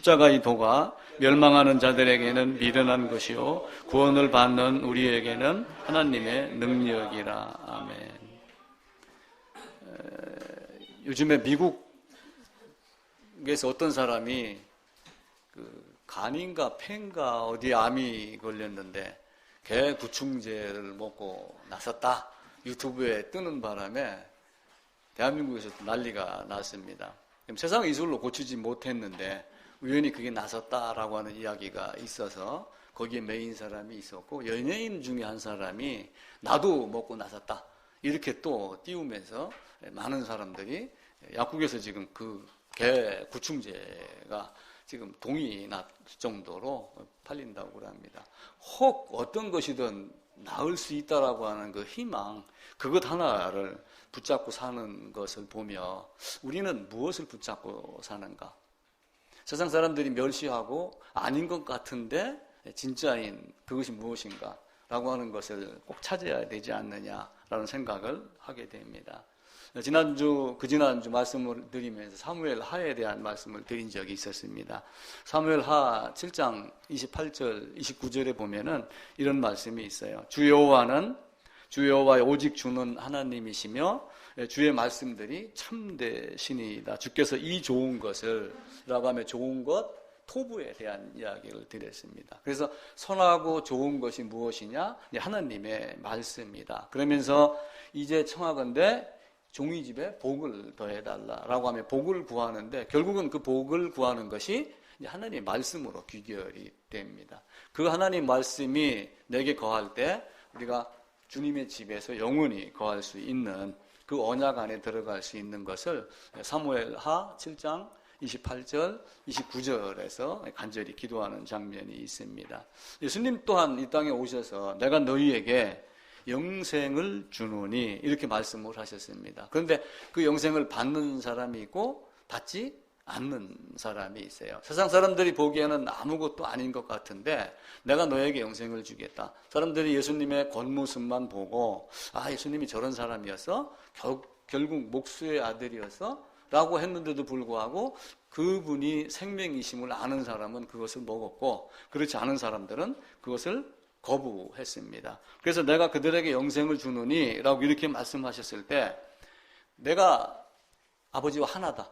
십자가의 도가 멸망하는 자들에게는 미련한 것이요 구원을 받는 우리에게는 하나님의 능력이라. 아멘. 요즘에 미국에서 어떤 사람이 간인가 폐인가 어디에 암이 걸렸는데 개 구충제를 먹고 나섰다 유튜브에 뜨는 바람에 대한민국에서 난리가 났습니다. 세상 이술로 고치지 못했는데 우연히 그게 나섰다라고 하는 이야기가 있어서 거기에 메인 사람이 있었고, 연예인 중에 한 사람이 나도 먹고 나섰다 이렇게 또 띄우면서 많은 사람들이 약국에서 지금 그 개 구충제가 지금 동이 났 정도로 팔린다고 합니다. 혹 어떤 것이든 나을 수 있다라고 하는 그 희망, 그것 하나를 붙잡고 사는 것을 보며 우리는 무엇을 붙잡고 사는가? 세상 사람들이 멸시하고 아닌 것 같은데 진짜인 그것이 무엇인가? 라고 하는 것을 꼭 찾아야 되지 않느냐라는 생각을 하게 됩니다. 그지난주 말씀을 드리면서 사무엘 하에 대한 말씀을 드린 적이 있었습니다. 사무엘 하 7장 28절, 29절에 보면은 이런 말씀이 있어요. 주 여호와는 주 여호와의 오직 주는 하나님이시며 주의 말씀들이 참되시니이다. 주께서 이 좋은 것을 라고 하면 좋은 것, 토부에 대한 이야기를 드렸습니다. 그래서 선하고 좋은 것이 무엇이냐? 하나님의 말씀이다. 그러면서 이제 청하건대 종이 집에 복을 더해달라라고 하면 복을 구하는데 결국은 그 복을 구하는 것이 하나님의 말씀으로 귀결이 됩니다. 그 하나님 말씀이 내게 거할 때 우리가 주님의 집에서 영원히 거할 수 있는 그 언약 안에 들어갈 수 있는 것을 사무엘 하 7장 28절, 29절에서 간절히 기도하는 장면이 있습니다. 예수님 또한 이 땅에 오셔서 내가 너희에게 영생을 주노니 이렇게 말씀을 하셨습니다. 그런데 그 영생을 받는 사람이 있고 받지 않는 사람이 있어요. 세상 사람들이 보기에는 아무것도 아닌 것 같은데 내가 너에게 영생을 주겠다. 사람들이 예수님의 겉모습만 보고 예수님이 저런 사람이어서 결국 목수의 아들이어서 라고 했는데도 불구하고 그분이 생명이심을 아는 사람은 그것을 먹었고 그렇지 않은 사람들은 그것을 거부했습니다. 그래서 내가 그들에게 영생을 주노니 라고 이렇게 말씀하셨을 때 내가 아버지와 하나다.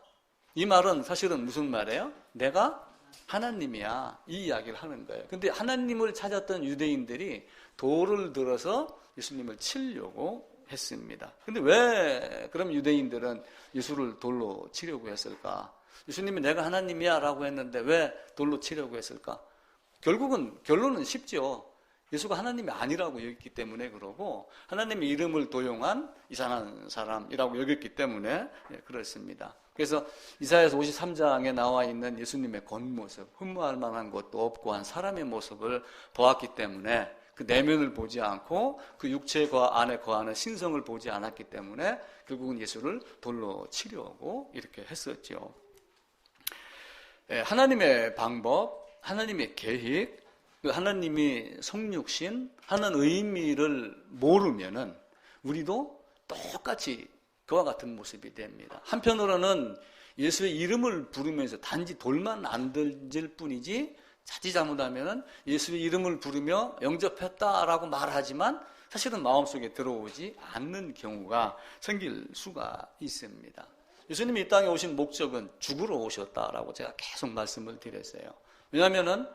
이 말은 사실은 무슨 말이에요? 내가 하나님이야. 이 이야기를 하는 거예요. 근데 하나님을 찾았던 유대인들이 돌을 들어서 예수님을 치려고 했습니다. 근데 왜 그럼 유대인들은 예수를 돌로 치려고 했을까? 예수님이 내가 하나님이야 라고 했는데 왜 돌로 치려고 했을까? 결론은 쉽죠. 예수가 하나님이 아니라고 여겼기 때문에 그러고 하나님의 이름을 도용한 이상한 사람이라고 여겼기 때문에 그렇습니다. 그래서 이사야서 53장에 나와 있는 예수님의 겉모습, 흠모할 만한 것도 없고 한 사람의 모습을 보았기 때문에 그 내면을 보지 않고 그 육체 안에 거하는 신성을 보지 않았기 때문에 결국은 예수를 돌로 치려고 이렇게 했었죠. 하나님의 방법, 하나님의 계획, 하나님이 성육신 하는 의미를 모르면은 우리도 똑같이 그와 같은 모습이 됩니다. 한편으로는 예수의 이름을 부르면서 단지 돌만 안 던질 뿐이지 자칫 잘못하면은 예수의 이름을 부르며 영접했다라고 말하지만 사실은 마음속에 들어오지 않는 경우가 생길 수가 있습니다. 예수님이 이 땅에 오신 목적은 죽으러 오셨다라고 제가 계속 말씀을 드렸어요. 왜냐하면은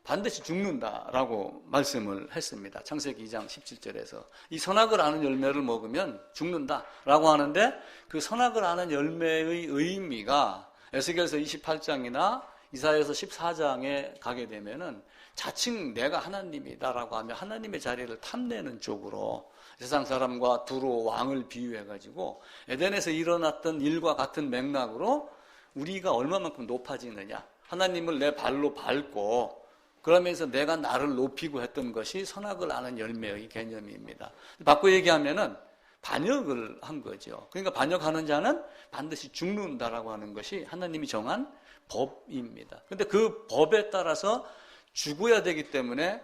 반드시 죽는다라고 말씀을 했습니다. 창세기 2장 17절에서 이 선악을 아는 열매를 먹으면 죽는다라고 하는데 그 선악을 아는 열매의 의미가 에스겔서 28장이나 이사야서 14장에 가게 되면은 자칭 내가 하나님이다라고 하며 하나님의 자리를 탐내는 쪽으로 세상 사람과 두로 왕을 비유해가지고 에덴에서 일어났던 일과 같은 맥락으로 우리가 얼마만큼 높아지느냐, 하나님을 내 발로 밟고 그러면서 내가 나를 높이고 했던 것이 선악을 아는 열매의 개념입니다. 바꿔 얘기하면은 반역을 한 거죠. 그러니까 반역하는 자는 반드시 죽는다라고 하는 것이 하나님이 정한 법입니다. 근데 그 법에 따라서 죽어야 되기 때문에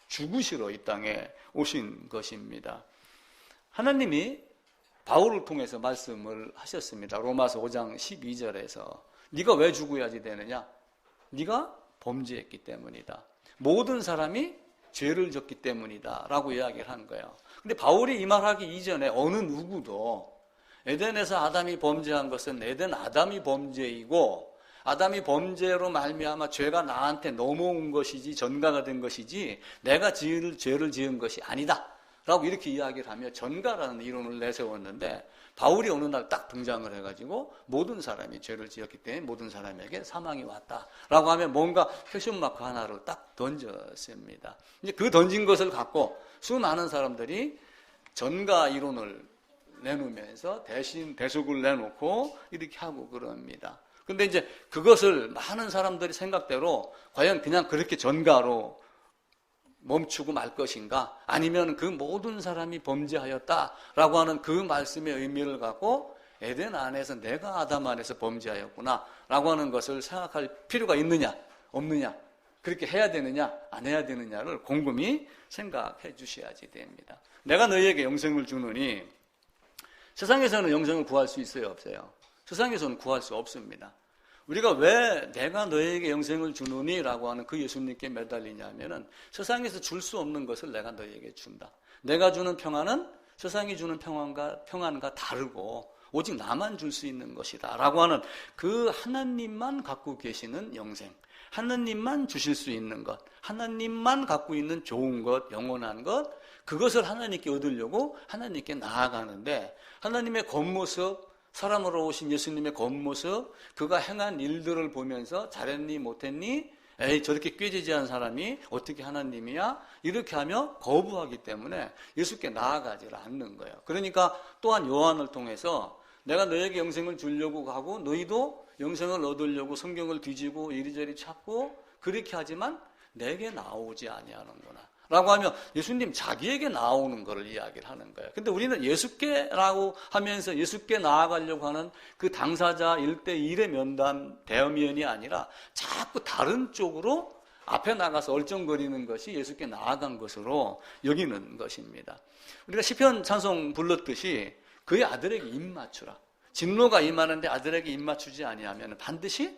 죽으시러 이 땅에 오신 것입니다. 하나님이 바울을 통해서 말씀을 하셨습니다. 로마서 5장 12절에서 네가 왜 죽어야지 되느냐? 네가 범죄했기 때문이다. 모든 사람이 죄를 졌기 때문이다 라고 이야기를 한 거예요. 근데 바울이 이 말하기 이전에 어느 누구도 에덴에서 아담이 범죄한 것은 에덴 아담이 범죄이고 아담이 범죄로 말미암아 죄가 나한테 넘어온 것이지 전가가 된 것이지 내가 죄를 지은 것이 아니다 라고 이렇게 이야기를 하며 전가라는 이론을 내세웠는데 바울이 어느 날 딱 등장을 해가지고 모든 사람이 죄를 지었기 때문에 모든 사람에게 사망이 왔다라고 하면 뭔가 퀘스천마크 하나를 딱 던졌습니다. 이제 그 던진 것을 갖고 수많은 사람들이 전가 이론을 내놓으면서 대신 대속을 내놓고 이렇게 하고 그럽니다. 근데 이제 그것을 많은 사람들이 생각대로 과연 그냥 그렇게 전가로 멈추고 말 것인가? 아니면 그 모든 사람이 범죄하였다라고 하는 그 말씀의 의미를 갖고 에덴 안에서 내가 아담 안에서 범죄하였구나 라고 하는 것을 생각할 필요가 있느냐 없느냐, 그렇게 해야 되느냐 안 해야 되느냐를 곰곰이 생각해 주셔야지 됩니다. 내가 너희에게 영생을 주느니 세상에서는 영생을 구할 수 있어요 없어요? 세상에서는 구할 수 없습니다. 우리가 왜 내가 너에게 영생을 주느니 라고 하는 그 예수님께 매달리냐면은 세상에서 줄 수 없는 것을 내가 너에게 준다. 내가 주는 평안은 세상이 주는 평안과 다르고 오직 나만 줄 수 있는 것이다 라고 하는 그 하나님만 갖고 계시는 영생, 하나님만 주실 수 있는 것, 하나님만 갖고 있는 좋은 것, 영원한 것, 그것을 하나님께 얻으려고 하나님께 나아가는데 하나님의 겉모습, 사람으로 오신 예수님의 겉모습, 그가 행한 일들을 보면서 잘했니 못했니? 에이 저렇게 꾀지지한 사람이 어떻게 하나님이야? 이렇게 하며 거부하기 때문에 예수께 나아가지 않는 거예요. 그러니까 또한 요한을 통해서 내가 너에게 영생을 주려고 하고 너희도 영생을 얻으려고 성경을 뒤지고 이리저리 찾고 그렇게 하지만 내게 나오지 아니하는구나 라고 하면 예수님 자기에게 나오는 것을 이야기를 하는 거예요. 근데 우리는 예수께라고 하면서 예수께 나아가려고 하는 그 당사자 1대1의 면담, 대면이 아니라 자꾸 다른 쪽으로 앞에 나가서 얼쩡거리는 것이 예수께 나아간 것으로 여기는 것입니다. 우리가 시편 찬송 불렀듯이 그의 아들에게 입맞추라. 진노가 임하는데 아들에게 입맞추지 아니하면 반드시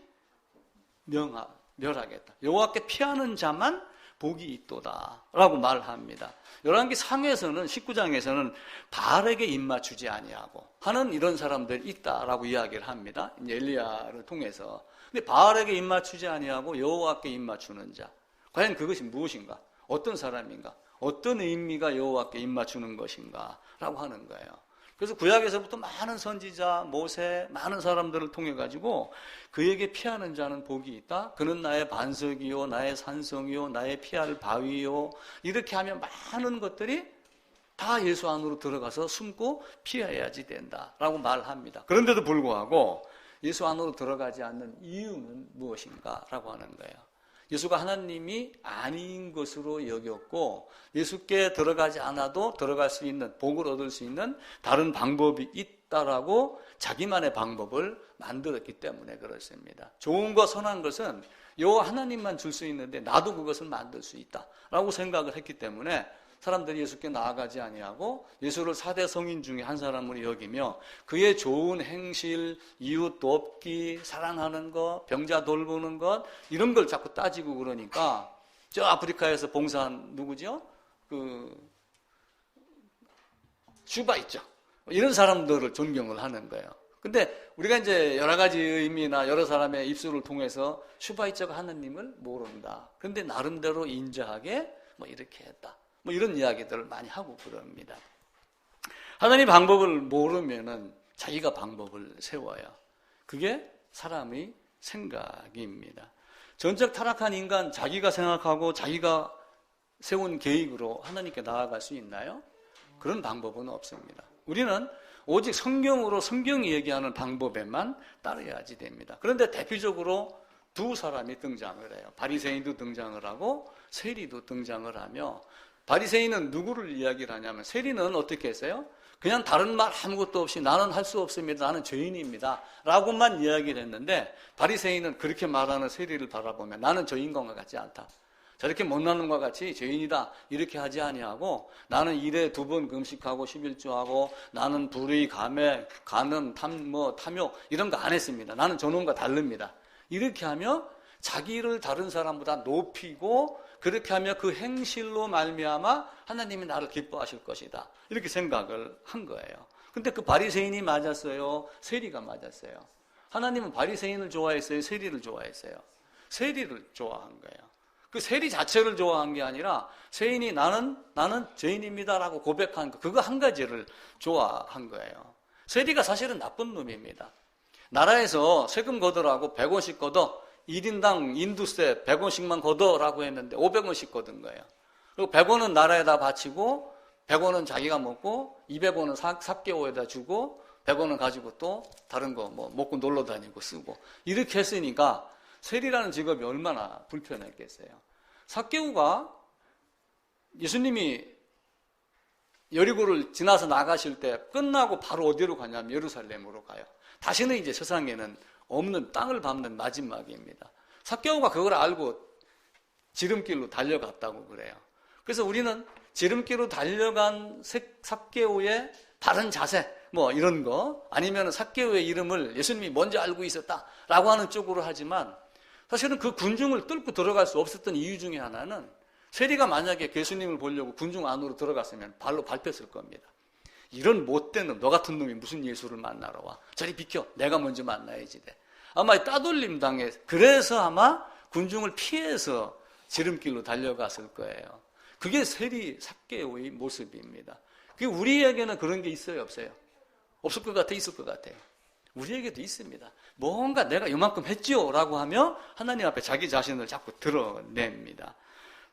멸하겠다. 여호와께 피하는 자만 복이 있도다 라고 말합니다. 열왕기 상에서는 19장에서는 바알에게 입맞추지 아니하고 하는 이런 사람들이 있다라고 이야기를 합니다. 이제 엘리야를 통해서. 근데 바알에게 입맞추지 아니하고 여호와께 입맞추는 자, 과연 그것이 무엇인가? 어떤 사람인가? 어떤 의미가 여호와께 입맞추는 것인가? 라고 하는 거예요. 그래서 구약에서부터 많은 선지자, 모세, 많은 사람들을 통해 가지고 그에게 피하는 자는 복이 있다. 그는 나의 반석이요, 나의 산성이요, 나의 피할 바위요. 이렇게 하면 많은 것들이 다 예수 안으로 들어가서 숨고 피해야지 된다라고 말합니다. 그런데도 불구하고 예수 안으로 들어가지 않는 이유는 무엇인가라고 하는 거예요. 예수가 하나님이 아닌 것으로 여겼고 예수께 들어가지 않아도 들어갈 수 있는, 복을 얻을 수 있는 다른 방법이 있다라고 자기만의 방법을 만들었기 때문에 그렇습니다. 좋은 것, 선한 것은 여호와 하나님만 줄 수 있는데 나도 그것을 만들 수 있다라고 생각을 했기 때문에 사람들이 예수께 나아가지 아니하고 예수를 4대 성인 중에 한 사람으로 여기며 그의 좋은 행실, 이웃 돕기, 사랑하는 것, 병자 돌보는 것 이런 걸 자꾸 따지고 그러니까 저 아프리카에서 봉사한 누구죠? 슈바 있죠. 이런 사람들을 존경을 하는 거예요. 근데 우리가 이제 여러 가지 의미나 여러 사람의 입술을 통해서 슈바이처가 하나님을 모른다. 그런데 나름대로 인자하게 뭐 이렇게 했다. 뭐 이런 이야기들을 많이 하고 그럽니다. 하나님 방법을 모르면은 자기가 방법을 세워요. 그게 사람의 생각입니다. 전적 타락한 인간 자기가 생각하고 자기가 세운 계획으로 하나님께 나아갈 수 있나요? 그런 방법은 없습니다. 우리는 오직 성경으로 성경이 얘기하는 방법에만 따라야지 됩니다. 그런데 대표적으로 두 사람이 등장을 해요. 바리새인도 등장을 하고 세리도 등장을 하며 바리새인은 누구를 이야기를 하냐면 세리는 어떻게 했어요? 그냥 다른 말 아무것도 없이 나는 할 수 없습니다. 나는 죄인입니다. 라고만 이야기를 했는데 바리새인은 그렇게 말하는 세리를 바라보면 나는 저 인간과 같지 않다. 저렇게 못난 놈과 같이 죄인이다. 이렇게 하지 아니하고 나는 일에 2번 금식하고 11조하고 나는 불의, 감해, 간음, 탐욕 이런 거 안 했습니다. 나는 저놈과 다릅니다. 이렇게 하며 자기를 다른 사람보다 높이고 그렇게 하면 그 행실로 말미암아 하나님이 나를 기뻐하실 것이다. 이렇게 생각을 한 거예요. 근데 그 바리새인이 맞았어요? 세리가 맞았어요? 하나님은 바리새인을 좋아했어요? 세리를 좋아했어요? 세리를 좋아한 거예요. 그 세리 자체를 좋아한 게 아니라 세인이 나는 죄인입니다라고 고백한 거, 그거 한 가지를 좋아한 거예요. 세리가 사실은 나쁜 놈입니다. 나라에서 세금 걷으라고 100원씩 걷어 1인당 인두세 100원씩만 걷어라고 했는데 500원씩 걷은 거예요. 그리고 100원은 나라에다 바치고 100원은 자기가 먹고 200원은 삽개오에다 주고 100원은 가지고 또 다른 거 뭐 먹고 놀러 다니고 쓰고 이렇게 했으니까 세리라는 직업이 얼마나 불편했겠어요. 삭개오가 예수님이 여리고를 지나서 나가실 때 끝나고 바로 어디로 가냐면 예루살렘으로 가요. 다시는 이제 세상에는 없는 땅을 밟는 마지막입니다. 삭개오가 그걸 알고 지름길로 달려갔다고 그래요. 그래서 우리는 지름길로 달려간 삭개오의 바른 자세 뭐 이런 거 아니면 삭개오의 이름을 예수님이 먼저 알고 있었다라고 하는 쪽으로 하지만 사실은 그 군중을 뚫고 들어갈 수 없었던 이유 중에 하나는 세리가 만약에 예수님을 보려고 군중 안으로 들어갔으면 발로 밟혔을 겁니다. 이런 못된 놈, 너 같은 놈이 무슨 예수를 만나러 와. 저리 비켜. 내가 먼저 만나야지 돼. 아마 따돌림 당해. 그래서 아마 군중을 피해서 지름길로 달려갔을 거예요. 그게 세리 삭개오의 모습입니다. 그게 우리에게는 그런 게 있어요, 없어요? 없을 것 같아, 있을 것 같아요. 우리에게도 있습니다. 뭔가 내가 이만큼 했지요 라고 하며 하나님 앞에 자기 자신을 자꾸 드러냅니다.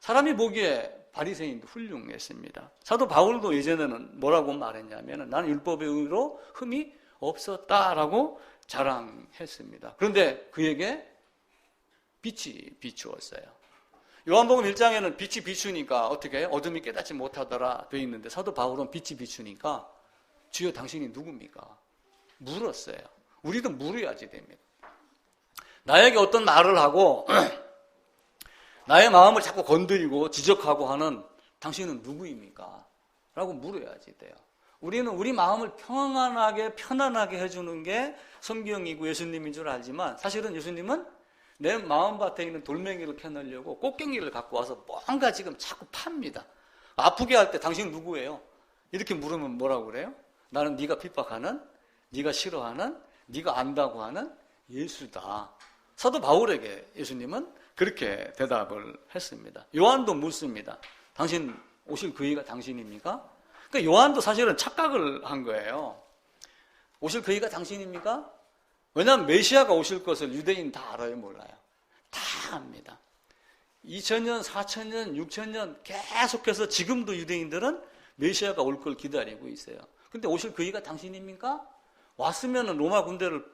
사람이 보기에 바리새인도 훌륭했습니다. 사도 바울도 예전에는 뭐라고 말했냐면 나는 율법의 의로 흠이 없었다라고 자랑했습니다. 그런데 그에게 빛이 비추었어요. 요한복음 1장에는 빛이 비추니까 어떻게 해요? 어둠이 깨닫지 못하더라 되어 있는데 사도 바울은 빛이 비추니까 주여 당신이 누굽니까? 물었어요. 우리도 물어야지 됩니다. 나에게 어떤 말을 하고 나의 마음을 자꾸 건드리고 지적하고 하는 당신은 누구입니까? 라고 물어야지 돼요. 우리는 우리 마음을 평안하게 편안하게 해주는 게 성경이고 예수님인 줄 알지만 사실은 예수님은 내 마음밭에 있는 돌멩이를 캐내려고 꽃갱이를 갖고 와서 뭔가 지금 자꾸 팝니다. 아프게 할 때 당신 누구예요? 이렇게 물으면 뭐라고 그래요? 나는 네가 핍박하는, 네가 싫어하는, 네가 안다고 하는 예수다. 사도 바울에게 예수님은 그렇게 대답을 했습니다. 요한도 묻습니다. 당신 오실 그이가 당신입니까? 그러니까 요한도 사실은 착각을 한 거예요. 오실 그이가 당신입니까? 왜냐하면 메시아가 오실 것을 유대인 다 알아요, 몰라요? 다 압니다. 2000년, 4000년, 6000년 계속해서 지금도 유대인들은 메시아가 올 걸 기다리고 있어요. 근데 오실 그이가 당신입니까? 왔으면 로마 군대를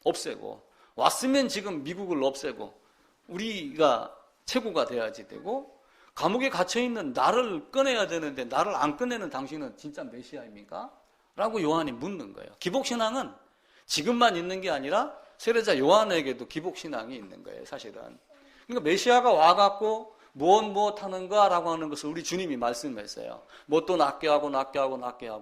없애고 왔으면 지금 미국을 없애고 우리가 최고가 돼야지 되고 감옥에 갇혀있는 나를 꺼내야 되는데 나를 안 꺼내는 당신은 진짜 메시아입니까? 라고 요한이 묻는 거예요. 기복신앙은 지금만 있는 게 아니라 세례자 요한에게도 기복신앙이 있는 거예요, 사실은. 그러니까 메시아가 와갖고 무엇 하는가라고 하는 것을 우리 주님이 말씀했어요. 뭣도 낫게 하고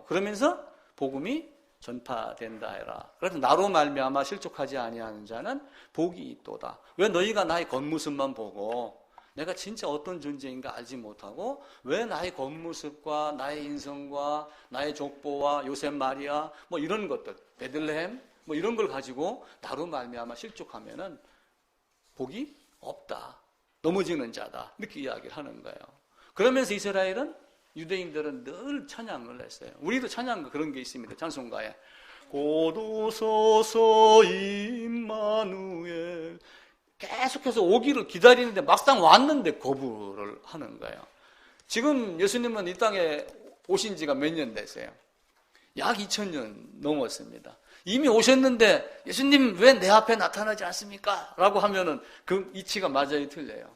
그러면서 복음이 전파된다 해라. 그래서 나로 말미암아 실족하지 아니하는 자는 복이 있도다. 왜 너희가 나의 겉모습만 보고 내가 진짜 어떤 존재인가 알지 못하고 왜 나의 겉모습과 나의 인성과 나의 족보와 요셉 마리아 뭐 이런 것들 베들레헴 뭐 이런 걸 가지고 나로 말미암아 실족하면은 복이 없다. 넘어지는 자다. 이렇게 이야기를 하는 거예요. 그러면서 이스라엘은 유대인들은 늘 찬양을 했어요. 우리도 찬양 그런 게 있습니다. 찬송가에 곧 오소서 임마누엘 계속해서 오기를 기다리는데 막상 왔는데 거부를 하는 거예요. 지금 예수님은 이 땅에 오신 지가 몇 년 됐어요? 약 2000년 넘었습니다. 이미 오셨는데 예수님 왜 내 앞에 나타나지 않습니까? 라고 하면은 그 이치가 맞아요, 틀려요?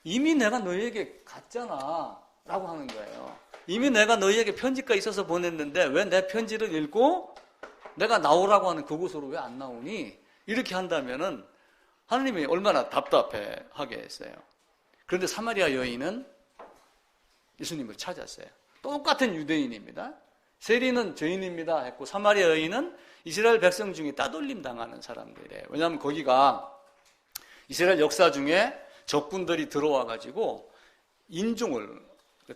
이미 내가 너희에게 갔잖아 라고 하는 거예요. 이미 내가 너희에게 편지가 있어서 보냈는데 왜 내 편지를 읽고 내가 나오라고 하는 그곳으로 왜 안 나오니? 이렇게 한다면은 하나님이 얼마나 답답해 하게 했어요. 그런데 사마리아 여인은 예수님을 찾았어요. 똑같은 유대인입니다. 세리는 죄인입니다 했고 사마리아 여인은 이스라엘 백성 중에 따돌림 당하는 사람들이에요. 왜냐하면 거기가 이스라엘 역사 중에 적군들이 들어와 가지고 인종을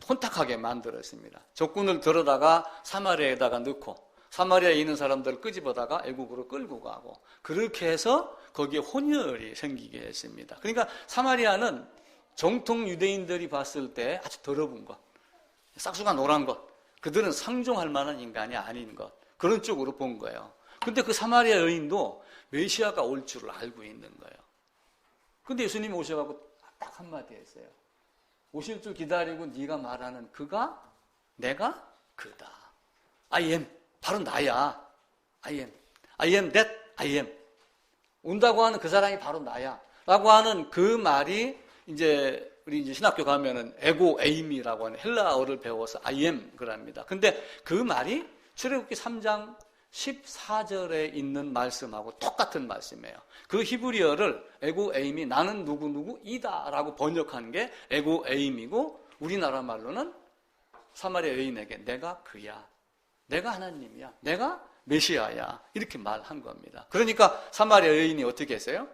혼탁하게 만들었습니다. 적군을 들어다가 사마리아에다가 넣고 사마리아에 있는 사람들을 끄집어다가 애국으로 끌고 가고 그렇게 해서 거기에 혼혈이 생기게 했습니다. 그러니까 사마리아는 정통 유대인들이 봤을 때 아주 더러운 것, 싹수가 노란 것, 그들은 상종할 만한 인간이 아닌 것, 그런 쪽으로 본 거예요. 근데 그 사마리아 여인도 메시아가 올 줄을 알고 있는 거예요. 근데 예수님이 오셔가지고 딱 한마디 했어요. 오실 줄 기다리고 네가 말하는 그가 내가 그다. I am. 바로 나야. I am that I am. 온다고 하는 그 사람이 바로 나야. 라고 하는 그 말이 이제 우리 이제 신학교 가면은 에고 에이미라고 하는 헬라어를 배워서 I am 그럽니다. 근데 그 말이 출애굽기 3장 14절에 있는 말씀하고 똑같은 말씀이에요. 그 히브리어를 에고 에임이 나는 누구누구이다라고 번역한 게 에고 에임이고 우리나라 말로는 사마리아 여인에게 내가 그야. 내가 하나님이야. 내가 메시아야. 이렇게 말한 겁니다. 그러니까 사마리아 여인이 어떻게 했어요?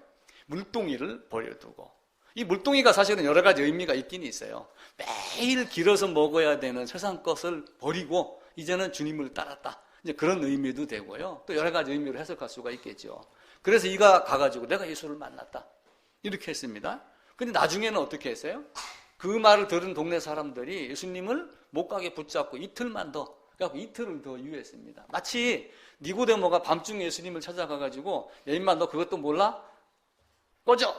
물동이를 버려두고 이 물동이가 사실은 여러 가지 의미가 있긴 있어요. 매일 길어서 먹어야 되는 세상 것을 버리고 이제는 주님을 따랐다. 이제 그런 의미도 되고요. 또 여러 가지 의미로 해석할 수가 있겠죠. 그래서 이가 가가지고 내가 예수를 만났다. 이렇게 했습니다. 근데 나중에는 어떻게 했어요? 그 말을 들은 동네 사람들이 예수님을 못 가게 붙잡고 이틀만 더, 그래갖고 이틀을 더 유했습니다. 마치 니고데모가 밤중에 예수님을 찾아가가지고 야 임마 너 그것도 몰라? 꺼져!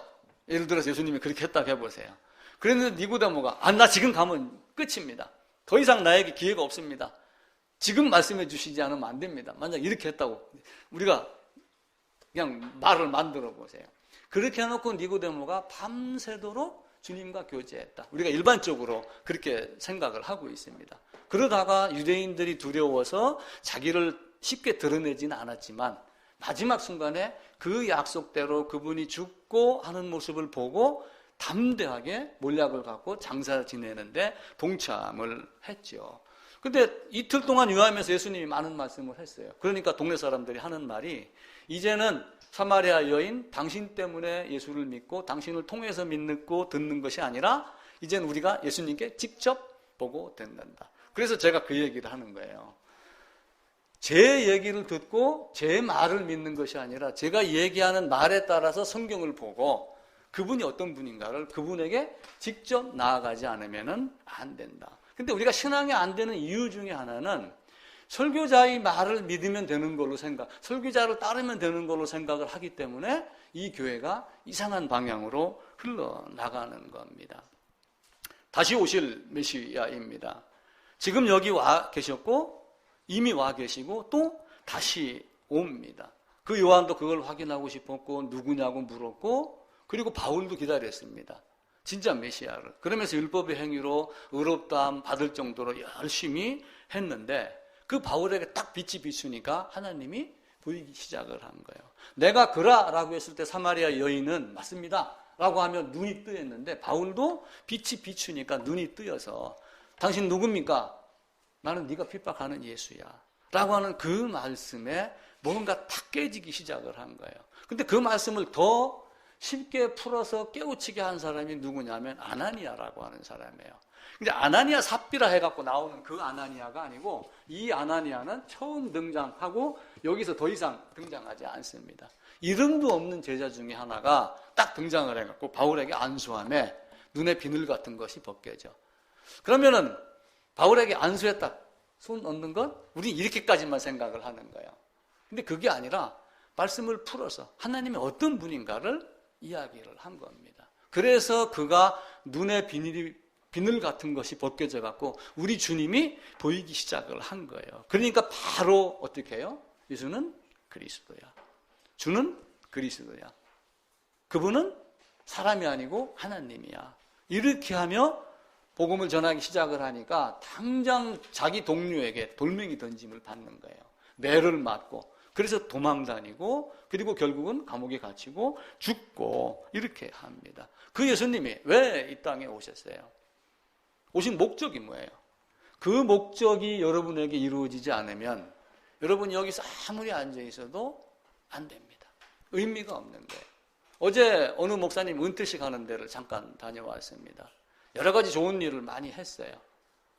예를 들어서 예수님이 그렇게 했다고 해보세요. 그랬는데 니고데모가 나 지금 가면 끝입니다. 더 이상 나에게 기회가 없습니다. 지금 말씀해 주시지 않으면 안 됩니다. 만약 이렇게 했다고 우리가 그냥 말을 만들어 보세요. 그렇게 해놓고 니고데모가 밤새도록 주님과 교제했다. 우리가 일반적으로 그렇게 생각을 하고 있습니다. 그러다가 유대인들이 두려워서 자기를 쉽게 드러내지는 않았지만 마지막 순간에 그 약속대로 그분이 죽고 하는 모습을 보고 담대하게 몰약을 갖고 장사를 지내는데 동참을 했죠. 근데 이틀 동안 유하면서 예수님이 많은 말씀을 했어요. 그러니까 동네 사람들이 하는 말이 이제는 사마리아 여인 당신 때문에 예수를 믿고 당신을 통해서 믿고 듣는 것이 아니라 이제는 우리가 예수님께 직접 보고 듣는다. 그래서 제가 그 얘기를 하는 거예요. 제 얘기를 듣고 제 말을 믿는 것이 아니라 제가 얘기하는 말에 따라서 성경을 보고 그분이 어떤 분인가를 그분에게 직접 나아가지 않으면 안 된다. 근데 우리가 신앙이 안 되는 이유 중에 하나는 설교자의 말을 믿으면 되는 걸로 설교자를 따르면 되는 걸로 생각을 하기 때문에 이 교회가 이상한 방향으로 흘러나가는 겁니다. 다시 오실 메시아입니다. 지금 여기 와 계셨고 이미 와 계시고 또 다시 옵니다. 그 요한도 그걸 확인하고 싶었고 누구냐고 물었고 그리고 바울도 기다렸습니다. 진짜 메시아를. 그러면서 율법의 행위로 의롭다함 받을 정도로 열심히 했는데 그 바울에게 딱 빛이 비추니까 하나님이 보이기 시작을 한 거예요. 내가 그라라고 했을 때 사마리아 여인은 맞습니다 라고 하면 눈이 뜨였는데 바울도 빛이 비추니까 눈이 뜨여서 당신 누굽니까? 나는 네가 핍박하는 예수야 라고 하는 그 말씀에 뭔가 탁 깨지기 시작을 한 거예요. 근데 그 말씀을 더 쉽게 풀어서 깨우치게 한 사람이 누구냐면 아나니아라고 하는 사람이에요. 근데 아나니아 삽비라 해갖고 나오는 그 아나니아가 아니고 이 아나니아는 처음 등장하고 여기서 더 이상 등장하지 않습니다. 이름도 없는 제자 중에 하나가 딱 등장을 해갖고 바울에게 안수함에 눈에 비늘 같은 것이 벗겨져. 그러면은 바울에게 안수했다 손 얹는 건 우리 이렇게까지만 생각을 하는 거예요. 근데 그게 아니라 말씀을 풀어서 하나님이 어떤 분인가를 이야기를 한 겁니다. 그래서 그가 눈에 비늘 같은 것이 벗겨져 갖고 우리 주님이 보이기 시작을 한 거예요. 그러니까 바로 어떻게 해요? 예수는 그리스도야. 주는 그리스도야. 그분은 사람이 아니고 하나님이야. 이렇게 하며 복음을 전하기 시작을 하니까 당장 자기 동료에게 돌멩이 던짐을 받는 거예요. 매를 맞고 그래서 도망 다니고 그리고 결국은 감옥에 갇히고 죽고 이렇게 합니다. 그 예수님이 왜 이 땅에 오셨어요? 오신 목적이 뭐예요? 그 목적이 여러분에게 이루어지지 않으면 여러분이 여기서 아무리 앉아 있어도 안 됩니다. 의미가 없는 거예요. 어제 어느 목사님 은퇴식 하는 데를 잠깐 다녀왔습니다. 여러 가지 좋은 일을 많이 했어요.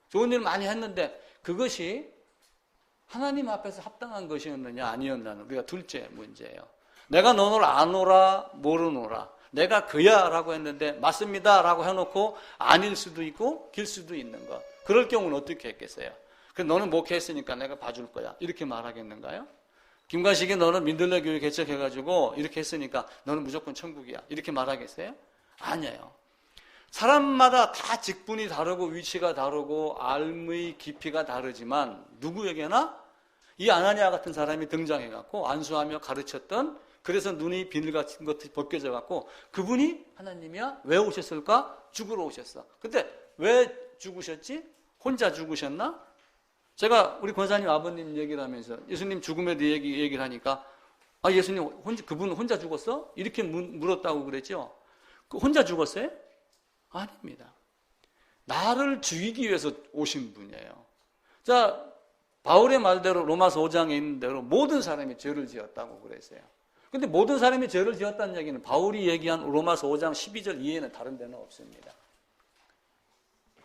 좋은 일을 많이 했는데 그것이 하나님 앞에서 합당한 것이었느냐 아니었느냐는 우리가 둘째 문제예요. 내가 너를 아노라 모르노라, 내가 그야 라고 했는데 맞습니다 라고 해놓고 아닐 수도 있고 길 수도 있는 것. 그럴 경우는 어떻게 했겠어요? 너는 목회했으니까 내가 봐줄 거야 이렇게 말하겠는가요? 김관식이 너는 민들레 교회 개척해가지고 이렇게 했으니까 너는 무조건 천국이야 이렇게 말하겠어요? 아니에요. 사람마다 다 직분이 다르고 위치가 다르고 알의 깊이가 다르지만 누구에게나 이 아나니아 같은 사람이 등장해갖고 안수하며 가르쳤던, 그래서 눈이 비늘 같은 것이 벗겨져갖고 그분이 하나님이야? 왜 오셨을까? 죽으러 오셨어. 근데 왜 죽으셨지? 혼자 죽으셨나? 제가 우리 권사님 아버님 얘기를 하면서 예수님 죽음에 대해 얘기를 하니까 예수님 그분 혼자 죽었어? 이렇게 물었다고 그랬죠. 혼자 죽었어요? 아닙니다. 나를 죽이기 위해서 오신 분이에요. 자, 바울의 말대로 로마서 5장에 있는 대로 모든 사람이 죄를 지었다고 그랬어요. 근데 모든 사람이 죄를 지었다는 얘기는 바울이 얘기한 로마서 5장 12절 이해는 다른 데는 없습니다.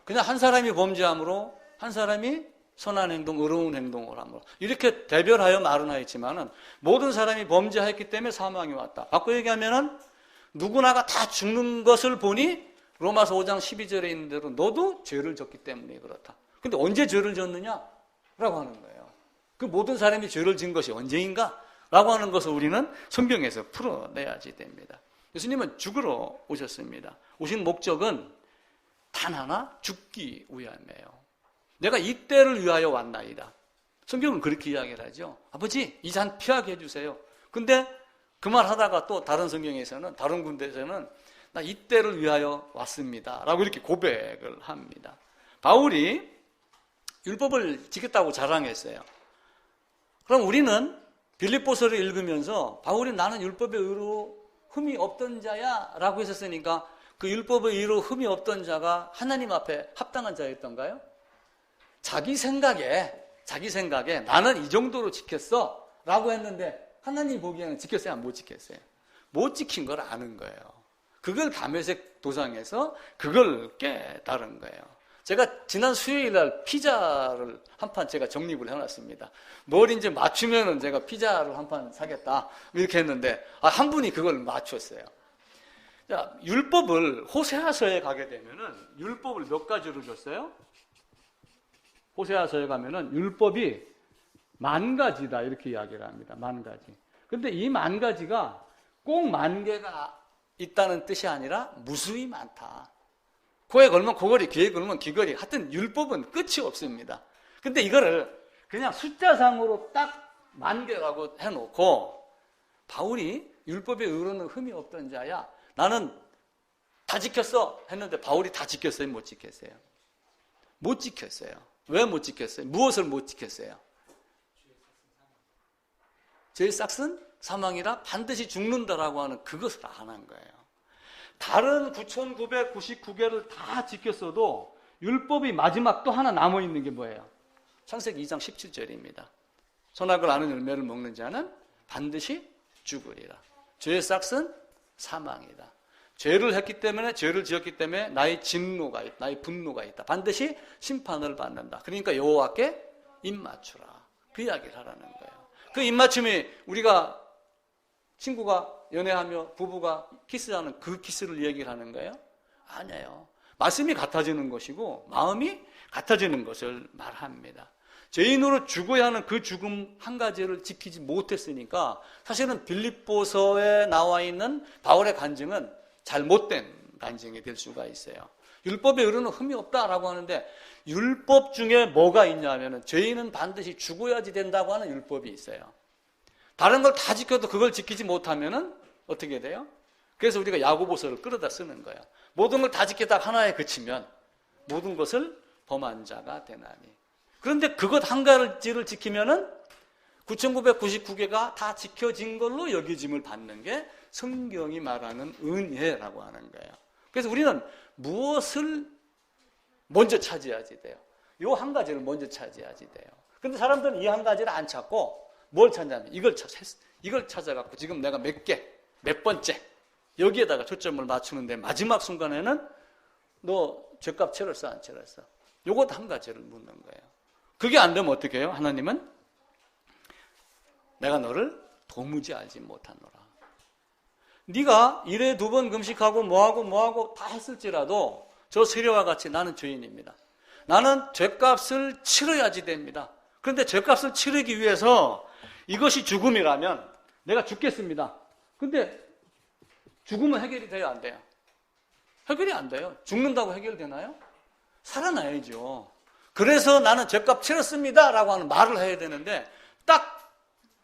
그냥 한 사람이 범죄함으로 한 사람이 선한 행동, 의로운 행동을 함으로 이렇게 대별하여 말은 하였지만은 모든 사람이 범죄하였기 때문에 사망이 왔다. 바꿔 얘기하면은 누구나가 다 죽는 것을 보니 로마서 5장 12절에 있는 대로 너도 죄를 졌기 때문에 그렇다. 근데 언제 죄를 졌느냐? 라고 하는 거예요. 그 모든 사람이 죄를 진 것이 언제인가? 라고 하는 것을 우리는 성경에서 풀어내야지 됩니다. 예수님은 죽으러 오셨습니다. 오신 목적은 단 하나, 죽기 위함이에요. 내가 이때를 위하여 왔나이다. 성경은 그렇게 이야기를 하죠. 아버지, 이 잔 피하게 해주세요. 근데 그 말 하다가 또 다른 성경에서는, 다른 군대에서는 나 이때를 위하여 왔습니다 라고 이렇게 고백을 합니다. 바울이 율법을 지켰다고 자랑했어요. 그럼 우리는 빌립보서를 읽으면서 바울이 나는 율법의 의로 흠이 없던 자야 라고 했었으니까 그 율법의 의로 흠이 없던 자가 하나님 앞에 합당한 자였던가요? 자기 생각에 나는 이 정도로 지켰어 라고 했는데 하나님 보기에는 지켰어요? 못 지켰어요? 못 지킨 걸 아는 거예요. 그걸 담에색 도상에서 그걸 깨달은 거예요. 제가 지난 수요일 날 피자를 한 판 제가 정립을 해놨습니다. 뭘 이제 맞추면은 제가 피자를 한 판 사겠다 이렇게 했는데 한 분이 그걸 맞췄어요. 자, 율법을 호세아서에 가게 되면은 율법을 몇 가지로 줬어요? 호세아서에 가면은 율법이 10,000가지다 이렇게 이야기를 합니다. 10,000가지. 근데 이 10,000가지가 꼭 10,000개가 있다는 뜻이 아니라 무수히 많다. 코에 걸면 코걸이, 귀에 걸면 귀걸이. 하여튼 율법은 끝이 없습니다. 근데 이거를 그냥 숫자상으로 딱 10,000개라고 해놓고 바울이 율법에 의로는 흠이 없던 자야. 나는 다 지켰어 했는데 바울이 다 지켰어요? 못 지켰어요? 못 지켰어요. 왜 못 지켰어요? 무엇을 못 지켰어요? 죄의 싹은 사망이라 반드시 죽는다라고 하는 그것을 안 한 거예요. 다른 9,999개를 다 지켰어도 율법이 마지막 또 하나 남아있는 게 뭐예요? 창세기 2장 17절입니다. 선악을 아는 열매를 먹는 자는 반드시 죽으리라. 죄의 싹은 사망이다. 죄를 했기 때문에, 죄를 지었기 때문에 나의 진노가 있다. 나의 분노가 있다. 반드시 심판을 받는다. 그러니까 여호와께 입맞추라. 그 이야기를 하라는 거예요. 그 입맞춤이 우리가 친구가 연애하며 부부가 키스하는 그 키스를 얘기를 하는 거예요? 아니에요. 말씀이 같아지는 것이고 마음이 같아지는 것을 말합니다. 죄인으로 죽어야 하는 그 죽음 한 가지를 지키지 못했으니까 사실은 빌립보서에 나와 있는 바울의 간증은 잘못된 간증이 될 수가 있어요. 율법에 의로는 흠이 없다라고 하는데 율법 중에 뭐가 있냐면 죄인은 반드시 죽어야지 된다고 하는 율법이 있어요. 다른 걸 다 지켜도 그걸 지키지 못하면 어떻게 돼요? 그래서 우리가 야고보서를 끌어다 쓰는 거예요. 모든 걸 다 지키다가 하나에 그치면 모든 것을 범한 자가 되나니. 그런데 그것 한 가지를 지키면은 9,999개가 다 지켜진 걸로 여겨짐을 받는 게 성경이 말하는 은혜라고 하는 거예요. 그래서 우리는 무엇을 먼저 차지해야지 돼요? 이 한 가지를 먼저 차지해야지 돼요. 그런데 사람들은 이 한 가지를 안 찾고 뭘 찾냐면 이걸 찾아갖고 지금 내가 몇 번째 여기에다가 초점을 맞추는데 마지막 순간에는 너 죄값 치렀어 안 치렀어? 요것 한 가지를 묻는 거예요. 그게 안 되면 어떻게 해요? 하나님은 내가 너를 도무지 알지 못하노라. 네가 일에 2번 금식하고 뭐하고 다 했을지라도 저 세례와 같이 나는 죄인입니다. 나는 죄값을 치러야지 됩니다. 그런데 죄값을 치르기 위해서 이것이 죽음이라면 내가 죽겠습니다. 근데 죽으면 해결이 돼요, 안 돼요? 해결이 안 돼요. 죽는다고 해결되나요? 살아나야죠. 그래서 나는 죄값 치렀습니다 라고 하는 말을 해야 되는데 딱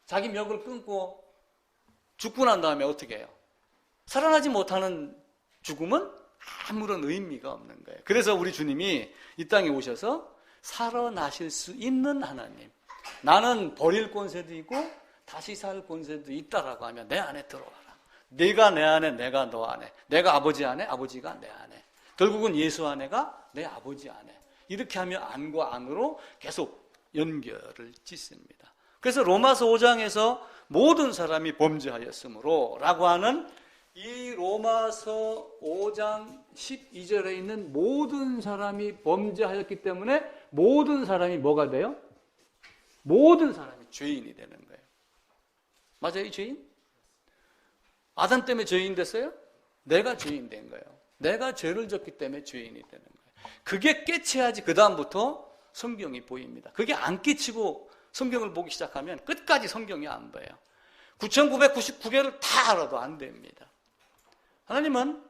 자기 멱을 끊고 죽고 난 다음에 어떻게 해요? 살아나지 못하는 죽음은 아무런 의미가 없는 거예요. 그래서 우리 주님이 이 땅에 오셔서 살아나실 수 있는 하나님, 나는 버릴 권세도 있고 다시 살 권세도 있다라고 하면 내 안에 들어와라. 네가 내 안에, 내가 너 안에, 내가 아버지 안에, 아버지가 내 안에, 결국은 예수 안에가 내 아버지 안에, 이렇게 하면 안과 안으로 계속 연결을 짓습니다. 그래서 로마서 5장에서 모든 사람이 범죄하였으므로 라고 하는 이 로마서 5장 12절에 있는 모든 사람이 범죄하였기 때문에 모든 사람이 뭐가 돼요? 모든 사람이 죄인이 되는 거예요. 맞아요, 이 죄인? 아담 때문에 죄인 됐어요? 내가 죄인 된 거예요. 내가 죄를 졌기 때문에 죄인이 되는 거예요. 그게 깨쳐야지 그 다음부터 성경이 보입니다. 그게 안 깨치고 성경을 보기 시작하면 끝까지 성경이 안 보여요. 9,999개를 다 알아도 안 됩니다. 하나님은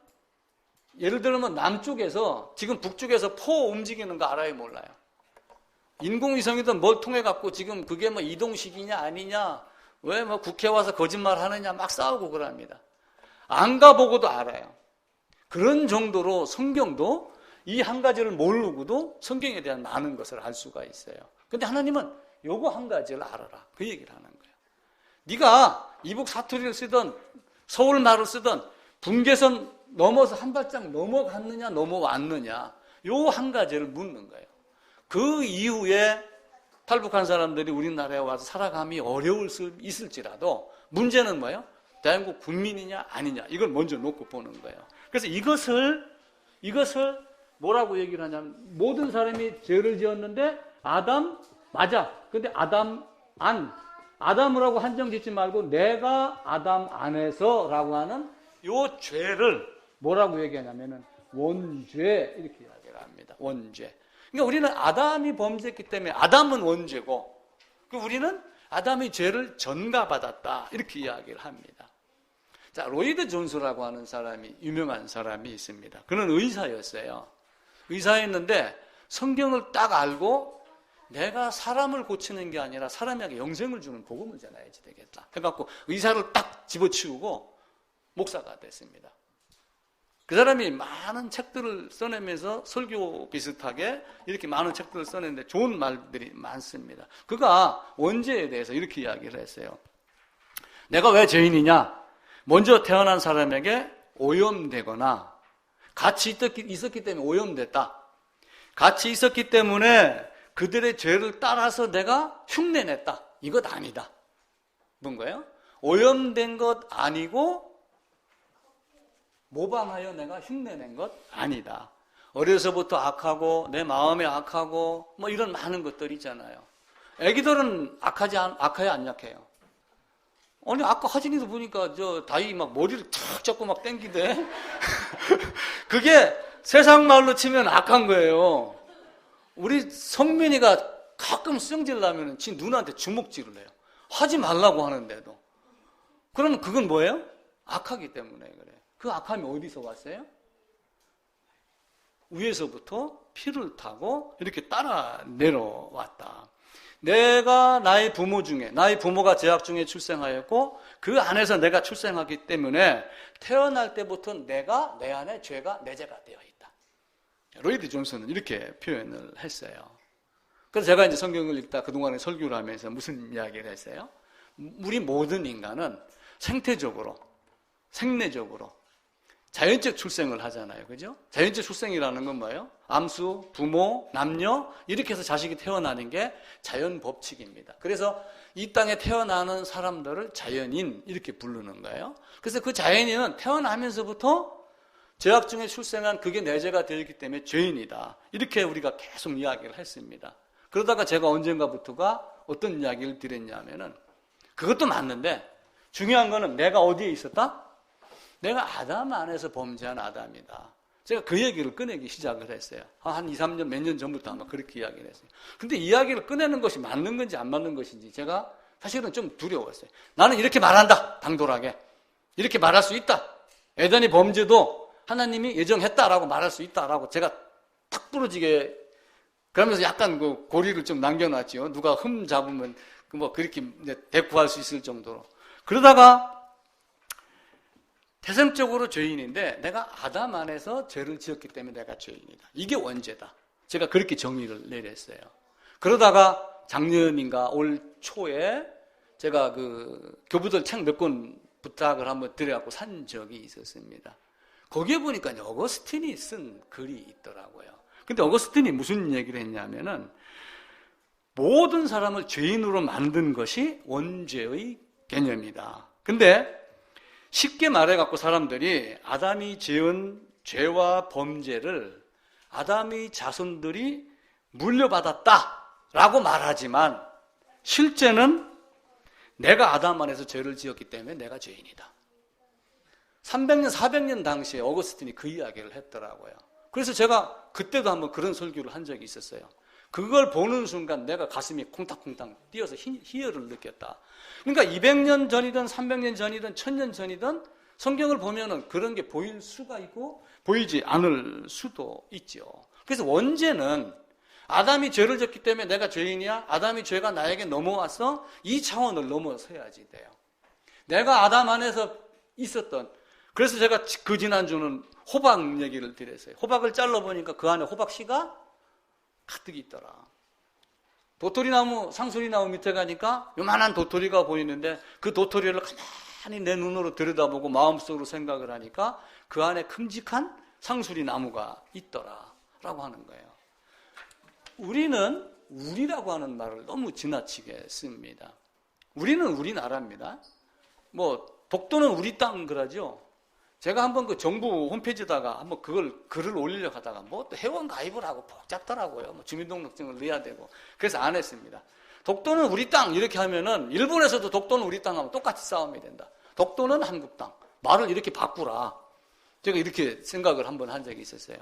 예를 들면 남쪽에서 지금 북쪽에서 포 움직이는 거 알아요, 몰라요? 인공위성이든 뭘 통해 갖고 지금 그게 뭐 이동식이냐 아니냐, 왜 뭐 국회 와서 거짓말 하느냐 막 싸우고 그럽니다. 안 가보고도 알아요. 그런 정도로 성경도 이 한 가지를 모르고도 성경에 대한 많은 것을 알 수가 있어요. 근데 하나님은 요거 한 가지를 알아라, 그 얘기를 하는 거예요. 네가 이북 사투리를 쓰든 서울말을 쓰든 분계선 넘어서 한 발짝 넘어갔느냐 넘어왔느냐, 요 한 가지를 묻는 거예요. 그 이후에 탈북한 사람들이 우리나라에 와서 살아감이 어려울 수 있을지라도 문제는 뭐예요? 대한민국 국민이냐 아니냐, 이걸 먼저 놓고 보는 거예요. 그래서 이것을 뭐라고 얘기를 하냐면, 모든 사람이 죄를 지었는데 아담 맞아. 근데 아담이라고 한정 짓지 말고 내가 아담 안에서라고 하는 요 죄를 뭐라고 얘기하냐면은 원죄, 이렇게 이야기를 합니다. 원죄. 그러니까 우리는 아담이 범죄했기 때문에 아담은 원죄고, 우리는 아담의 죄를 전가받았다, 이렇게 이야기를 합니다. 자, 로이드 존스라고 하는 사람이, 유명한 사람이 있습니다. 그는 의사였어요. 의사였는데 성경을 딱 알고 내가 사람을 고치는 게 아니라 사람에게 영생을 주는 복음을 전해야지 되겠다 해갖고 의사를 딱 집어치우고 목사가 됐습니다. 그 사람이 많은 책들을 써내면서 설교 비슷하게 이렇게 많은 책들을 써내는데 좋은 말들이 많습니다. 그가 원죄에 대해서 이렇게 이야기를 했어요. 내가 왜 죄인이냐? 먼저 태어난 사람에게 오염되거나 같이 있었기 때문에 오염됐다. 같이 있었기 때문에 그들의 죄를 따라서 내가 흉내냈다. 이것 아니다. 뭔가요? 오염된 것 아니고 모방하여 내가 흉내낸 것 아니다. 어려서부터 악하고 내 마음에 악하고 뭐 이런 많은 것들이 있잖아요. 애기들은 악해요, 안 약해요? 아니, 아까 하진이도 보니까 저 다이 막 머리를 탁 잡고 막 땡기대. 그게 세상 말로 치면 악한 거예요. 우리 성민이가 가끔 승질 나면 지 누나한테 주먹질을 해요. 하지 말라고 하는데도. 그러면 그건 뭐예요? 악하기 때문에 그래요. 그 악함이 어디서 왔어요? 위에서부터 피를 타고 이렇게 따라 내려왔다. 내가 나의 부모가 제약 중에 출생하였고 그 안에서 내가 출생하기 때문에 태어날 때부터 내 안에 죄가 내재가 되어 있다. 로이드 존슨은 이렇게 표현을 했어요. 그래서 제가 이제 성경을 읽다 그동안에 설교를 하면서 무슨 이야기를 했어요? 우리 모든 인간은 생내적으로 자연적 출생을 하잖아요. 그죠? 자연적 출생이라는 건 뭐예요? 암수, 부모, 남녀 이렇게 해서 자식이 태어나는 게 자연 법칙입니다. 그래서 이 땅에 태어나는 사람들을 자연인 이렇게 부르는 거예요. 그래서 그 자연인은 태어나면서부터 죄악 중에 출생한 그게 내 죄가 되었기 때문에 죄인이다. 이렇게 우리가 계속 이야기를 했습니다. 그러다가 제가 언젠가부터가 어떤 이야기를 드렸냐면은 그것도 맞는데 중요한 거는 내가 어디에 있었다? 내가 아담 안에서 범죄한 아담이다. 제가 그 얘기를 꺼내기 시작을 했어요. 한 2, 3년, 몇 년 전부터 아마 그렇게 이야기를 했어요. 근데 이야기를 꺼내는 것이 맞는 건지 안 맞는 것인지 제가 사실은 좀 두려웠어요. 나는 이렇게 말한다. 당돌하게. 이렇게 말할 수 있다. 에덴의 범죄도 하나님이 예정했다라고 말할 수 있다라고 제가 탁 부러지게 그러면서 약간 그 고리를 좀 남겨놨죠. 누가 흠 잡으면 뭐 그렇게 대꾸할 수 있을 정도로. 그러다가 태생적으로 죄인인데 내가 아담 안에서 죄를 지었기 때문에 내가 죄인이다. 이게 원죄다. 제가 그렇게 정의를 내렸어요. 그러다가 작년인가 올 초에 제가 그 교부들 책 몇 권 부탁을 한번 드려갖고 산 적이 있었습니다. 거기에 보니까 어거스틴이 쓴 글이 있더라고요. 근데 어거스틴이 무슨 얘기를 했냐면은 모든 사람을 죄인으로 만든 것이 원죄의 개념이다. 근데 쉽게 말해갖고 사람들이 아담이 지은 죄와 범죄를 아담의 자손들이 물려받았다라고 말하지만 실제는 내가 아담 안에서 죄를 지었기 때문에 내가 죄인이다. 300년, 400년 당시에 어거스틴이 그 이야기를 했더라고요. 그래서 제가 그때도 한번 그런 설교를 한 적이 있었어요. 그걸 보는 순간 내가 가슴이 콩닥콩닥 뛰어서 희열을 느꼈다. 그러니까 200년 전이든 300년 전이든 1000년 전이든 성경을 보면은 그런 게 보일 수가 있고 보이지 않을 수도 있죠. 그래서 원죄는 아담이 죄를 졌기 때문에 내가 죄인이야? 아담이 죄가 나에게 넘어와서 이 차원을 넘어서야지 돼요. 내가 아담 안에서 있었던 그래서 제가 그 지난주는 호박 얘기를 드렸어요. 호박을 잘라보니까 그 안에 호박씨가 가득 있더라. 도토리나무, 상수리나무 밑에 가니까 요만한 도토리가 보이는데 그 도토리를 가만히 내 눈으로 들여다보고 마음속으로 생각을 하니까 그 안에 큼직한 상수리나무가 있더라 라고 하는 거예요. 우리는 우리라고 하는 말을 너무 지나치게 씁니다. 우리는 우리나라입니다. 뭐 독도는 우리 땅 그러죠. 제가 한번 그 정부 홈페이지에다가 한번 그걸 글을 올리려고 하다가 뭐 또 회원 가입을 하고 복잡더라고요. 뭐 주민등록증을 넣어야 되고. 그래서 안 했습니다. 독도는 우리 땅 이렇게 하면은 일본에서도 독도는 우리 땅 하면 똑같이 싸움이 된다. 독도는 한국 땅. 말을 이렇게 바꾸라. 제가 이렇게 생각을 한번 한 적이 있었어요.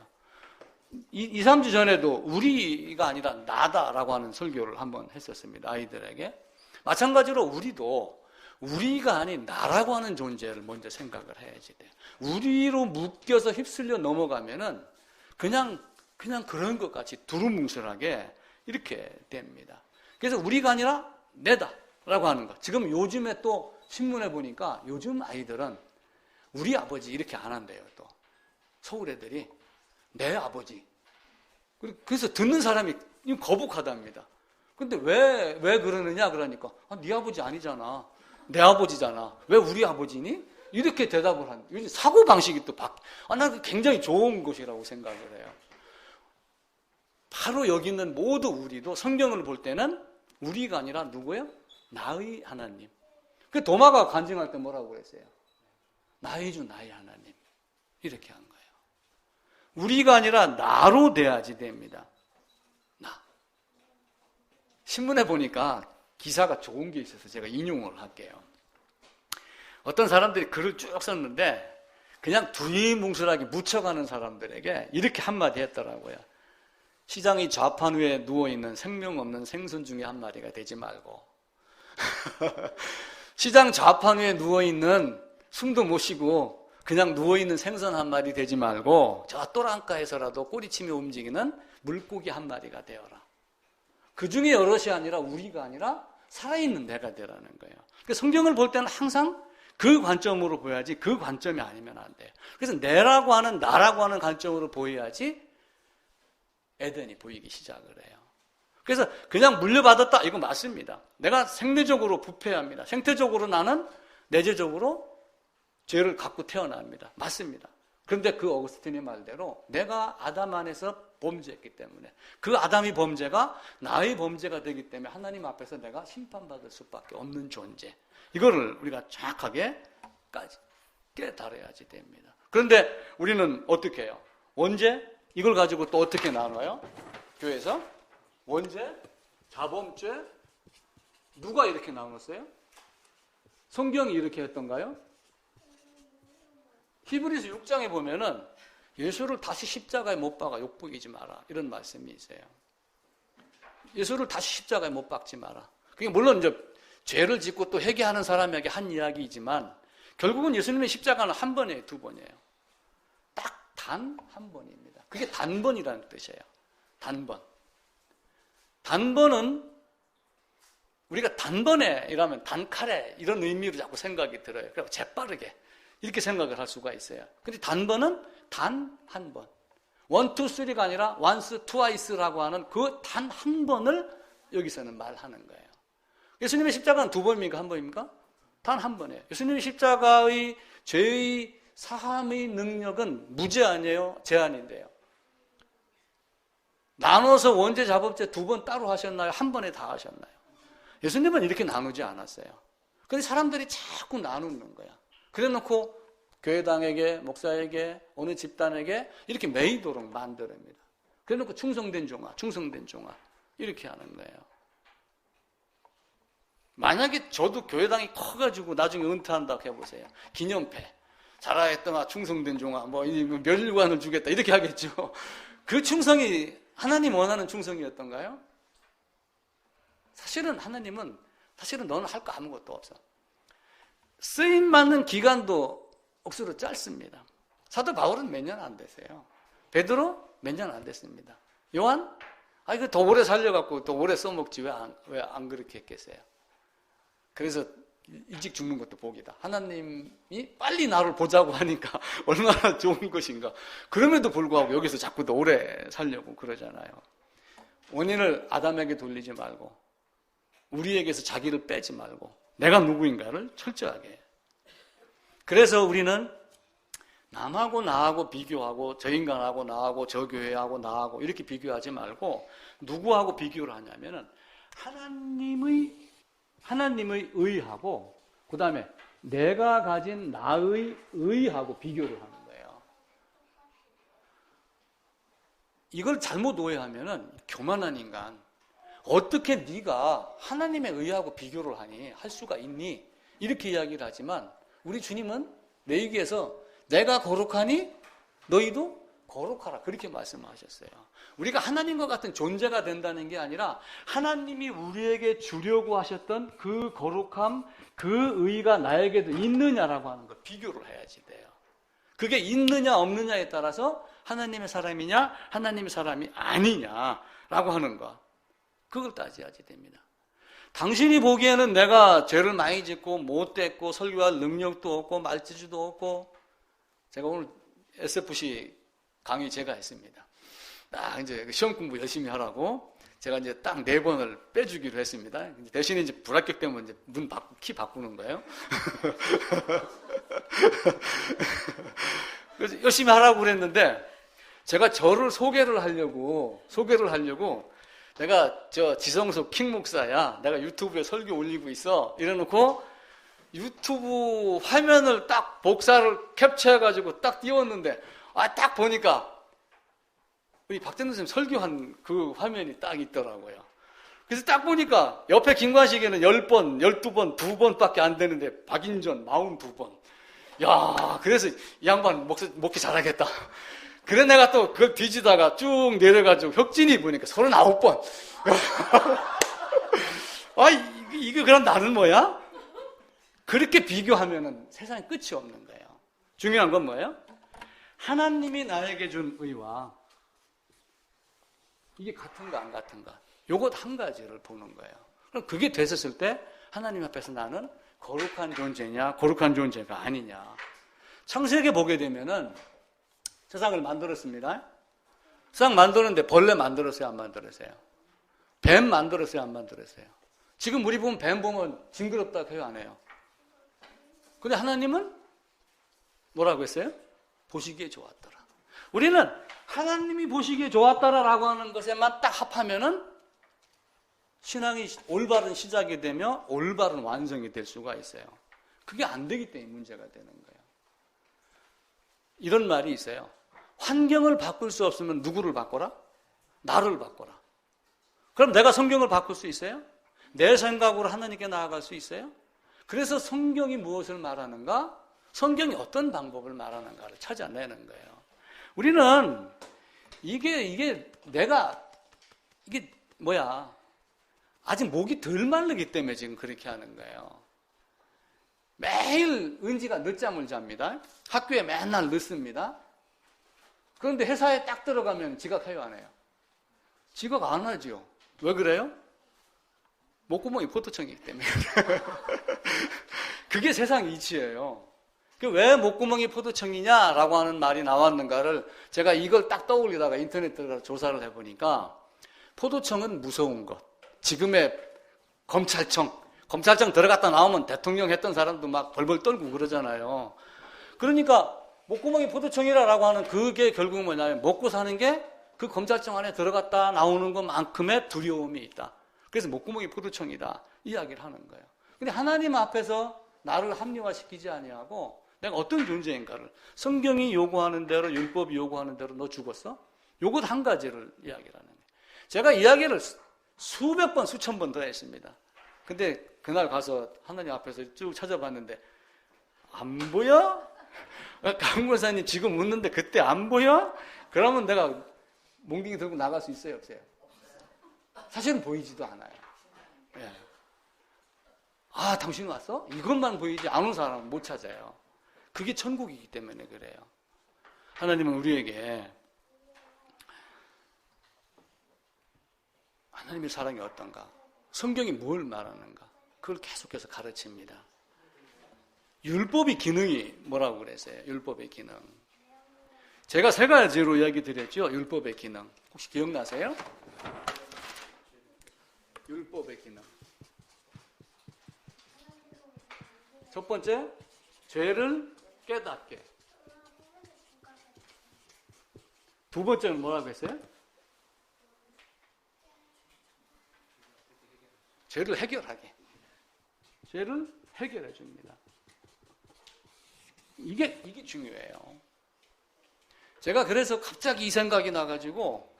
2, 3주 전에도 우리가 아니라 나다라고 하는 설교를 한번 했었습니다. 아이들에게. 마찬가지로 우리도 우리가 아닌 나라고 하는 존재를 먼저 생각을 해야지 돼요. 우리로 묶여서 휩쓸려 넘어가면은 그냥 그런 것 같이 두루뭉술하게 이렇게 됩니다. 그래서 우리가 아니라 내다라고 하는 것. 지금 요즘에 또 신문에 보니까 요즘 아이들은 우리 아버지 이렇게 안 한대요. 또 서울 애들이 내 아버지. 그래서 듣는 사람이 거북하답니다. 근데 왜 그러느냐 그러니까 네 아버지 아니잖아. 내 아버지잖아. 왜 우리 아버지니? 이렇게 대답을 한. 요즘 사고 방식이 또 난 굉장히 좋은 것이라고 생각을 해요. 바로 여기 있는 모두 우리도 성경을 볼 때는 우리가 아니라 누구예요? 나의 하나님. 그 도마가 간증할 때 뭐라고 그랬어요? 나의 주 나의 하나님. 이렇게 한 거예요. 우리가 아니라 나로 돼야지 됩니다. 나. 신문에 보니까 기사가 좋은 게 있어서 제가 인용을 할게요. 어떤 사람들이 글을 쭉 썼는데 그냥 두리뭉술하게 묻혀가는 사람들에게 이렇게 한마디 했더라고요. 시장의 좌판 위에 누워있는 생명 없는 생선 중에 한 마리가 되지 말고 시장 좌판 위에 누워있는 숨도 못 쉬고 그냥 누워있는 생선 한 마리 되지 말고 저 또랑가에서라도 꼬리치며 움직이는 물고기 한 마리가 되어라. 그 중에 여럿이 아니라 우리가 아니라 살아있는 내가 되라는 거예요. 그러니까 성경을 볼 때는 항상 그 관점으로 보여야지 그 관점이 아니면 안 돼요. 그래서 내라고 하는 나라고 하는 관점으로 보여야지 에덴이 보이기 시작을 해요. 그래서 그냥 물려받았다 이거 맞습니다. 내가 생리적으로 부패합니다. 생태적으로 나는 내재적으로 죄를 갖고 태어납니다. 맞습니다. 그런데 그 어거스틴의 말대로 내가 아담 안에서 범죄했기 때문에 그 아담이 범죄가 나의 범죄가 되기 때문에 하나님 앞에서 내가 심판받을 수밖에 없는 존재. 이거를 우리가 정확하게 깨달아야지 됩니다. 그런데 우리는 어떻게 해요? 원죄? 이걸 가지고 또 어떻게 나눠요? 교회에서? 원죄? 자범죄? 누가 이렇게 나눴어요? 성경이 이렇게 했던가요? 히브리서 6장에 보면은 예수를 다시 십자가에 못 박아 욕보이지 마라 이런 말씀이 있어요. 예수를 다시 십자가에 못 박지 마라. 그게 물론 이제 죄를 짓고 또 회개하는 사람에게 한 이야기이지만 결국은 예수님의 십자가는 한 번이에요, 두 번이에요. 딱 단 한 번입니다. 그게 단번이라는 뜻이에요. 단번. 단번은 우리가 단번에 이라면 단칼에 이런 의미로 자꾸 생각이 들어요. 그래서 재빠르게 이렇게 생각을 할 수가 있어요. 근데 단번은 단 한 번. 1, 2, 3가 아니라 once, twice라고 하는 그 단 한 번을 여기서는 말하는 거예요. 예수님의 십자가는 두 번입니까? 한 번입니까? 단 한 번이에요. 예수님의 십자가의 죄의 사함의 능력은 무제한이에요? 제한인데요. 나눠서 원죄, 자범죄 두 번 따로 하셨나요? 한 번에 다 하셨나요? 예수님은 이렇게 나누지 않았어요. 그런데 사람들이 자꾸 나누는 거야. 그래 놓고 교회당에게, 목사에게, 어느 집단에게 이렇게 매이도록 만들어냅니다. 그래 놓고 충성된 종아, 충성된 종아 이렇게 하는 거예요. 만약에 저도 교회당이 커가지고 나중에 은퇴한다고 해보세요. 기념패, 잘하였더나 충성된 종아, 뭐 멸관을 주겠다 이렇게 하겠죠. 그 충성이 하나님 원하는 충성이었던가요? 사실은 하나님은 너는 할 거 아무것도 없어. 쓰임받는 기간도 억수로 짧습니다. 사도 바울은 몇 년 안 됐어요. 베드로 몇 년 안 됐습니다. 요한? 이거 더 오래 살려갖고 더 오래 써먹지 왜 안 그렇게 했겠어요? 그래서 일찍 죽는 것도 복이다. 하나님이 빨리 나를 보자고 하니까 얼마나 좋은 것인가. 그럼에도 불구하고 여기서 자꾸 더 오래 살려고 그러잖아요. 원인을 아담에게 돌리지 말고 우리에게서 자기를 빼지 말고 내가 누구인가를 철저하게 해요. 그래서 우리는 남하고 나하고 비교하고 저 인간하고 나하고 저 교회하고 나하고 이렇게 비교하지 말고 누구하고 비교를 하냐면은 하나님의 의하고 그 다음에 내가 가진 나의 의하고 비교를 하는 거예요. 이걸 잘못 오해하면은 교만한 인간 어떻게 네가 하나님의 의하고 비교를 하니? 할 수가 있니? 이렇게 이야기를 하지만 우리 주님은 레위기에서 내가 거룩하니 너희도 거룩하라 그렇게 말씀하셨어요. 우리가 하나님과 같은 존재가 된다는 게 아니라 하나님이 우리에게 주려고 하셨던 그 거룩함, 그 의가 나에게도 있느냐라고 하는 걸 비교를 해야지 돼요. 그게 있느냐 없느냐에 따라서 하나님의 사람이냐 하나님의 사람이 아니냐라고 하는 거. 그걸 따져야지 됩니다. 당신이 보기에는 내가 죄를 많이 짓고 못됐고 설교할 능력도 없고 말재주도 없고 제가 오늘 SFC 강의 제가 했습니다. 딱 이제 시험 공부 열심히 하라고 제가 이제 딱 4번을 빼주기로 했습니다. 대신에 이제 불합격 때문에 이제 키 바꾸는 거예요. 그래서 열심히 하라고 그랬는데 제가 저를 소개를 하려고 내가 저 지성석 킹 목사야. 내가 유튜브에 설교 올리고 있어. 이래놓고 유튜브 화면을 딱 복사를 캡처해가지고 딱 띄웠는데 딱 보니까 우리 박찬도 선생님 설교한 그 화면이 딱 있더라고요. 그래서 딱 보니까 옆에 김관식에는 10번, 12번, 2번밖에 안 되는데 박인전 42번. 야, 그래서 이 양반 목회 잘하겠다. 그래 내가 또 그걸 뒤지다가 쭉 내려가지고 혁진이 보니까 39번. 이거 그럼 나는 뭐야? 그렇게 비교하면은 세상에 끝이 없는 거예요. 중요한 건 뭐예요? 하나님이 나에게 준 의와 이게 같은가 안 같은가. 요것 한 가지를 보는 거예요. 그럼 그게 됐었을 때 하나님 앞에서 나는 거룩한 존재냐, 거룩한 존재가 아니냐. 창세기에 보게 되면은 세상을 만들었습니다. 세상 만드는데 벌레 만들었어요, 안 만들었어요? 뱀 만들었어요, 안 만들었어요? 지금 우리 보면 뱀 보면 징그럽다고 해요, 안 해요? 근데 하나님은 뭐라고 했어요? 보시기에 좋았더라. 우리는 하나님이 보시기에 좋았더라라고 하는 것에만 딱 합하면은 신앙이 올바른 시작이 되며 올바른 완성이 될 수가 있어요. 그게 안 되기 때문에 문제가 되는 거예요. 이런 말이 있어요. 환경을 바꿀 수 없으면 누구를 바꿔라? 나를 바꿔라. 그럼 내가 성경을 바꿀 수 있어요? 내 생각으로 하나님께 나아갈 수 있어요? 그래서 성경이 무엇을 말하는가? 성경이 어떤 방법을 말하는가를 찾아내는 거예요. 우리는 이게 아직 목이 덜 마르기 때문에 지금 그렇게 하는 거예요. 매일 은지가 늦잠을 잡니다. 학교에 맨날 늦습니다. 그런데 회사에 딱 들어가면 지각해요, 안 해요? 지각 안 하죠. 왜 그래요? 목구멍이 포도청이기 때문에. 그게 세상 이치예요. 왜 목구멍이 포도청이냐라고 하는 말이 나왔는가를 제가 이걸 딱 떠올리다가 인터넷 들어가서 조사를 해보니까 포도청은 무서운 것. 지금의 검찰청 들어갔다 나오면 대통령 했던 사람도 막 벌벌 떨고 그러잖아요. 그러니까 목구멍이 포도청이라고 하는 그게 결국은 뭐냐면 먹고 사는 게 그 검찰청 안에 들어갔다 나오는 것만큼의 두려움이 있다. 그래서 목구멍이 포도청이다 이야기를 하는 거예요. 근데 하나님 앞에서 나를 합리화시키지 아니하고 내가 어떤 존재인가를 성경이 요구하는 대로 율법이 요구하는 대로 너 죽었어? 요것 한 가지를 이야기를 하는 거예요. 제가 이야기를 수백 번 수천 번 더 했습니다. 근데 그날 가서 하나님 앞에서 쭉 찾아봤는데 안 보여? 강무사님 지금 웃는데 그때 안 보여? 그러면 내가 몽둥이 들고 나갈 수 있어요, 없어요? 사실은 보이지도 않아요. 예. 아, 당신 왔어? 이것만 보이지 안 온 사람은 못 찾아요. 그게 천국이기 때문에 그래요. 하나님은 우리에게 하나님의 사랑이 어떤가? 성경이 뭘 말하는가? 그걸 계속해서 가르칩니다. 율법의 기능이 뭐라고 그랬어요? 율법의 기능. 제가 세 가지로 이야기 드렸죠. 율법의 기능. 혹시 기억나세요? 율법의 기능. 첫 번째, 죄를 깨닫게. 두 번째는 뭐라고 했어요? 죄를 해결하게. 죄를 해결해 줍니다. 이게 중요해요. 제가 그래서 갑자기 이 생각이 나가지고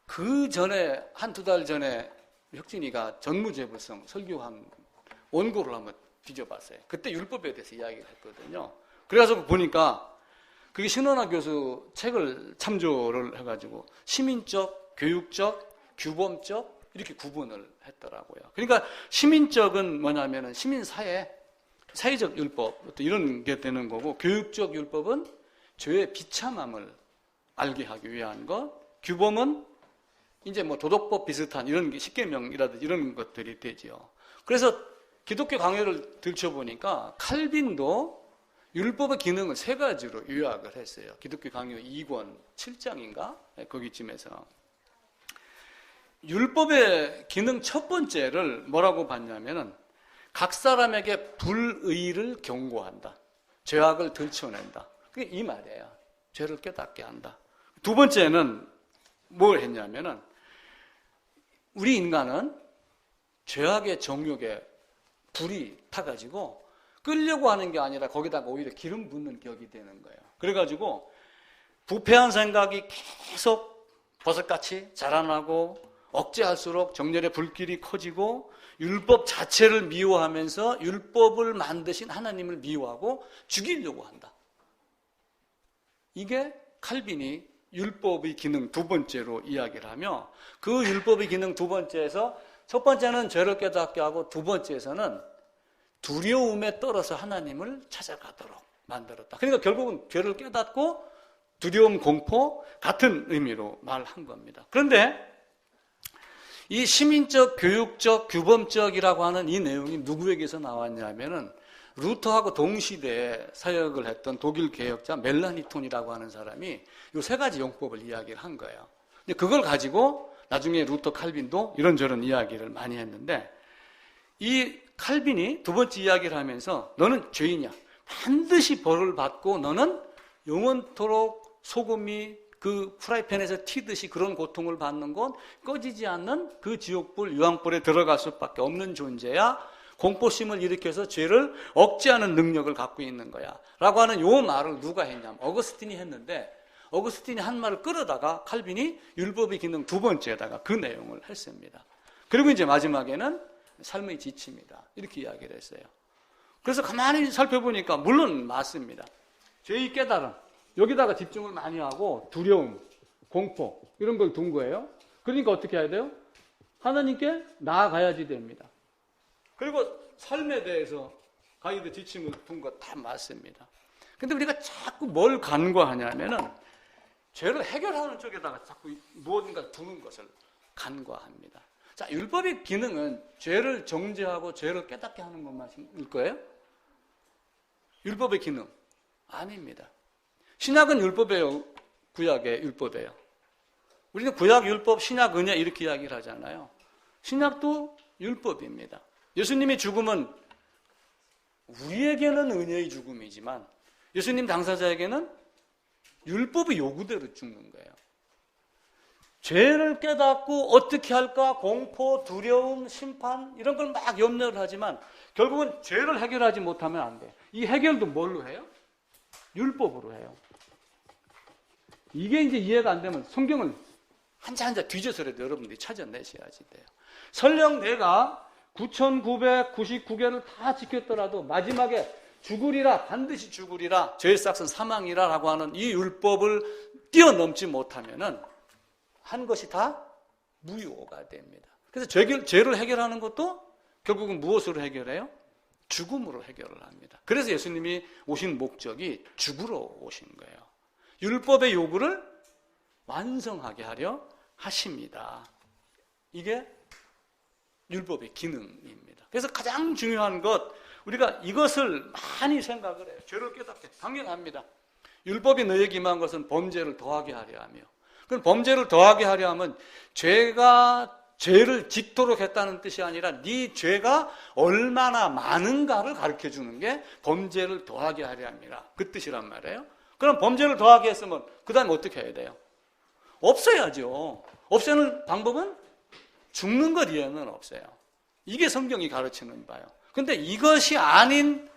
그 전에 한두 달 전에 혁진이가 전무죄불성 설교한 원고를 한번 뒤져봤어요. 그때 율법에 대해서 이야기를 했거든요. 그래서 보니까 그게 신원아 교수 책을 참조를 해가지고 시민적, 교육적, 규범적 이렇게 구분을 했더라고요. 그러니까 시민적은 뭐냐면은 시민사회, 사회적 율법 이런 게 되는 거고, 교육적 율법은 죄의 비참함을 알게 하기 위한 것, 규범은 이제 뭐 도덕법 비슷한 이런 게 십계명이라든지 이런 것들이 되지요. 그래서 기독교 강요를 들춰보니까 칼빈도 율법의 기능을 세 가지로 요약을 했어요. 기독교 강요 2권 7장인가? 거기쯤에서. 율법의 기능 첫 번째를 뭐라고 봤냐면은 각 사람에게 불의를 경고한다. 죄악을 들춰낸다. 그게 이 말이에요. 죄를 깨닫게 한다. 두 번째는 뭘 했냐면은 우리 인간은 죄악의 정욕에 불이 타가지고 끌려고 하는 게 아니라 거기다가 오히려 기름 붓는 격이 되는 거예요. 그래가지고 부패한 생각이 계속 버섯같이 자라나고 억제할수록 정열의 불길이 커지고 율법 자체를 미워하면서 율법을 만드신 하나님을 미워하고 죽이려고 한다. 이게 칼빈이 율법의 기능 두 번째로 이야기를 하며, 그 율법의 기능 두 번째에서 첫 번째는 죄를 깨닫게 하고 두 번째에서는 두려움에 떨어서 하나님을 찾아가도록 만들었다. 그러니까 결국은 죄를 깨닫고 두려움, 공포 같은 의미로 말한 겁니다. 그런데 이 시민적, 교육적, 규범적이라고 하는 이 내용이 누구에게서 나왔냐면은 루터하고 동시대에 사역을 했던 독일 개혁자 멜라니톤이라고 하는 사람이 이 세 가지 용법을 이야기를 한 거예요. 근데 그걸 가지고 나중에 루터 칼빈도 이런저런 이야기를 많이 했는데, 이 칼빈이 두 번째 이야기를 하면서 너는 죄인이야. 반드시 벌을 받고 너는 영원토록 소금이 그 프라이팬에서 튀듯이 그런 고통을 받는 건 꺼지지 않는 그 지옥불, 유황불에 들어갈 수밖에 없는 존재야. 공포심을 일으켜서 죄를 억제하는 능력을 갖고 있는 거야. 라고 하는 요 말을 누가 했냐면 어거스틴이 했는데, 어거스틴이 한 말을 끌어다가 칼빈이 율법의 기능 두 번째에다가 그 내용을 했습니다. 그리고 이제 마지막에는 삶의 지침이다. 이렇게 이야기를 했어요. 그래서 가만히 살펴보니까 물론 맞습니다. 죄의 깨달음, 여기다가 집중을 많이 하고 두려움, 공포 이런 걸 둔 거예요. 그러니까 어떻게 해야 돼요? 하나님께 나아가야지 됩니다. 그리고 삶에 대해서 가이드 지침을 둔 거 다 맞습니다. 근데 우리가 자꾸 뭘 간과하냐면은 죄를 해결하는 쪽에다가 자꾸 무엇인가 두는 것을 간과합니다. 자, 율법의 기능은 죄를 정죄하고 죄를 깨닫게 하는 것만일 거예요? 율법의 기능? 아닙니다. 신약은 율법이에요? 구약의 율법이에요? 우리는 구약 율법, 신약 은혜 이렇게 이야기를 하잖아요. 신약도 율법입니다. 예수님의 죽음은 우리에게는 은혜의 죽음이지만 예수님 당사자에게는 율법의 요구대로 죽는 거예요. 죄를 깨닫고 어떻게 할까? 공포, 두려움, 심판 이런 걸 막 염려를 하지만 결국은 죄를 해결하지 못하면 안 돼. 이 해결도 뭘로 해요? 율법으로 해요. 이게 이제 이해가 안 되면 성경을 한자 뒤져서라도 여러분들이 찾아내셔야지 돼요. 설령 내가 9,999개를 다 지켰더라도 마지막에 죽으리라, 반드시 죽으리라, 죄의 싹은 사망이라 라고 하는 이 율법을 뛰어넘지 못하면은 한 것이 다 무효가 됩니다. 그래서 죄를 해결하는 것도 결국은 무엇으로 해결해요? 죽음으로 해결을 합니다. 그래서 예수님이 오신 목적이 죽으러 오신 거예요. 율법의 요구를 완성하게 하려 하십니다. 이게 율법의 기능입니다. 그래서 가장 중요한 것, 우리가 이것을 많이 생각을 해요. 죄를 깨닫게. 당연합니다. 율법이 너에게 임한 것은 범죄를 더하게 하려 하며, 그럼 범죄를 더하게 하려 하면 죄를 짓도록 했다는 뜻이 아니라 네 죄가 얼마나 많은가를 가르쳐 주는 게 범죄를 더하게 하려 합니다. 그 뜻이란 말이에요. 그럼 범죄를 더하게 했으면 그 다음에 어떻게 해야 돼요? 없애야죠. 없애는 방법은 죽는 것 이외에는 없어요. 이게 성경이 가르치는 바예요. 근데 이것이 아닌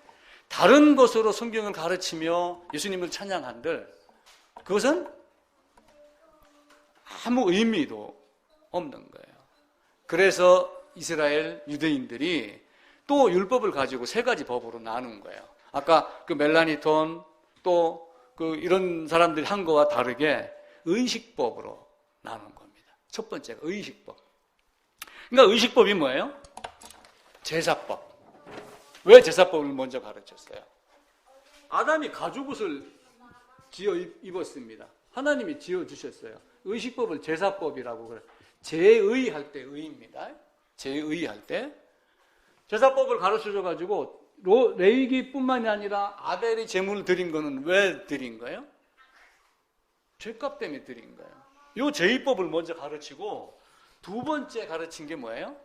다른 것으로 성경을 가르치며 예수님을 찬양한들 그것은 아무 의미도 없는 거예요. 그래서 이스라엘 유대인들이 또 율법을 가지고 세 가지 법으로 나눈 거예요. 아까 그 멜라니톤 또 그 이런 사람들이 한 거와 다르게 의식법으로 나눈 겁니다. 첫 번째가 의식법. 그러니까 의식법이 뭐예요? 제사법. 왜 제사법을 먼저 가르쳤어요? 아담이 가죽옷을 지어 입었습니다. 하나님이 지어 주셨어요. 의식법을 제사법이라고 그래요. 제의할 때 의입니다. 제의할 때. 제사법을 가르쳐줘 가지고 레위기뿐만이 아니라 아벨이 제물을 드린 거는 왜 드린 거예요? 죄값 때문에 드린 거예요. 이 제의법을 먼저 가르치고 두 번째 가르친 게 뭐예요?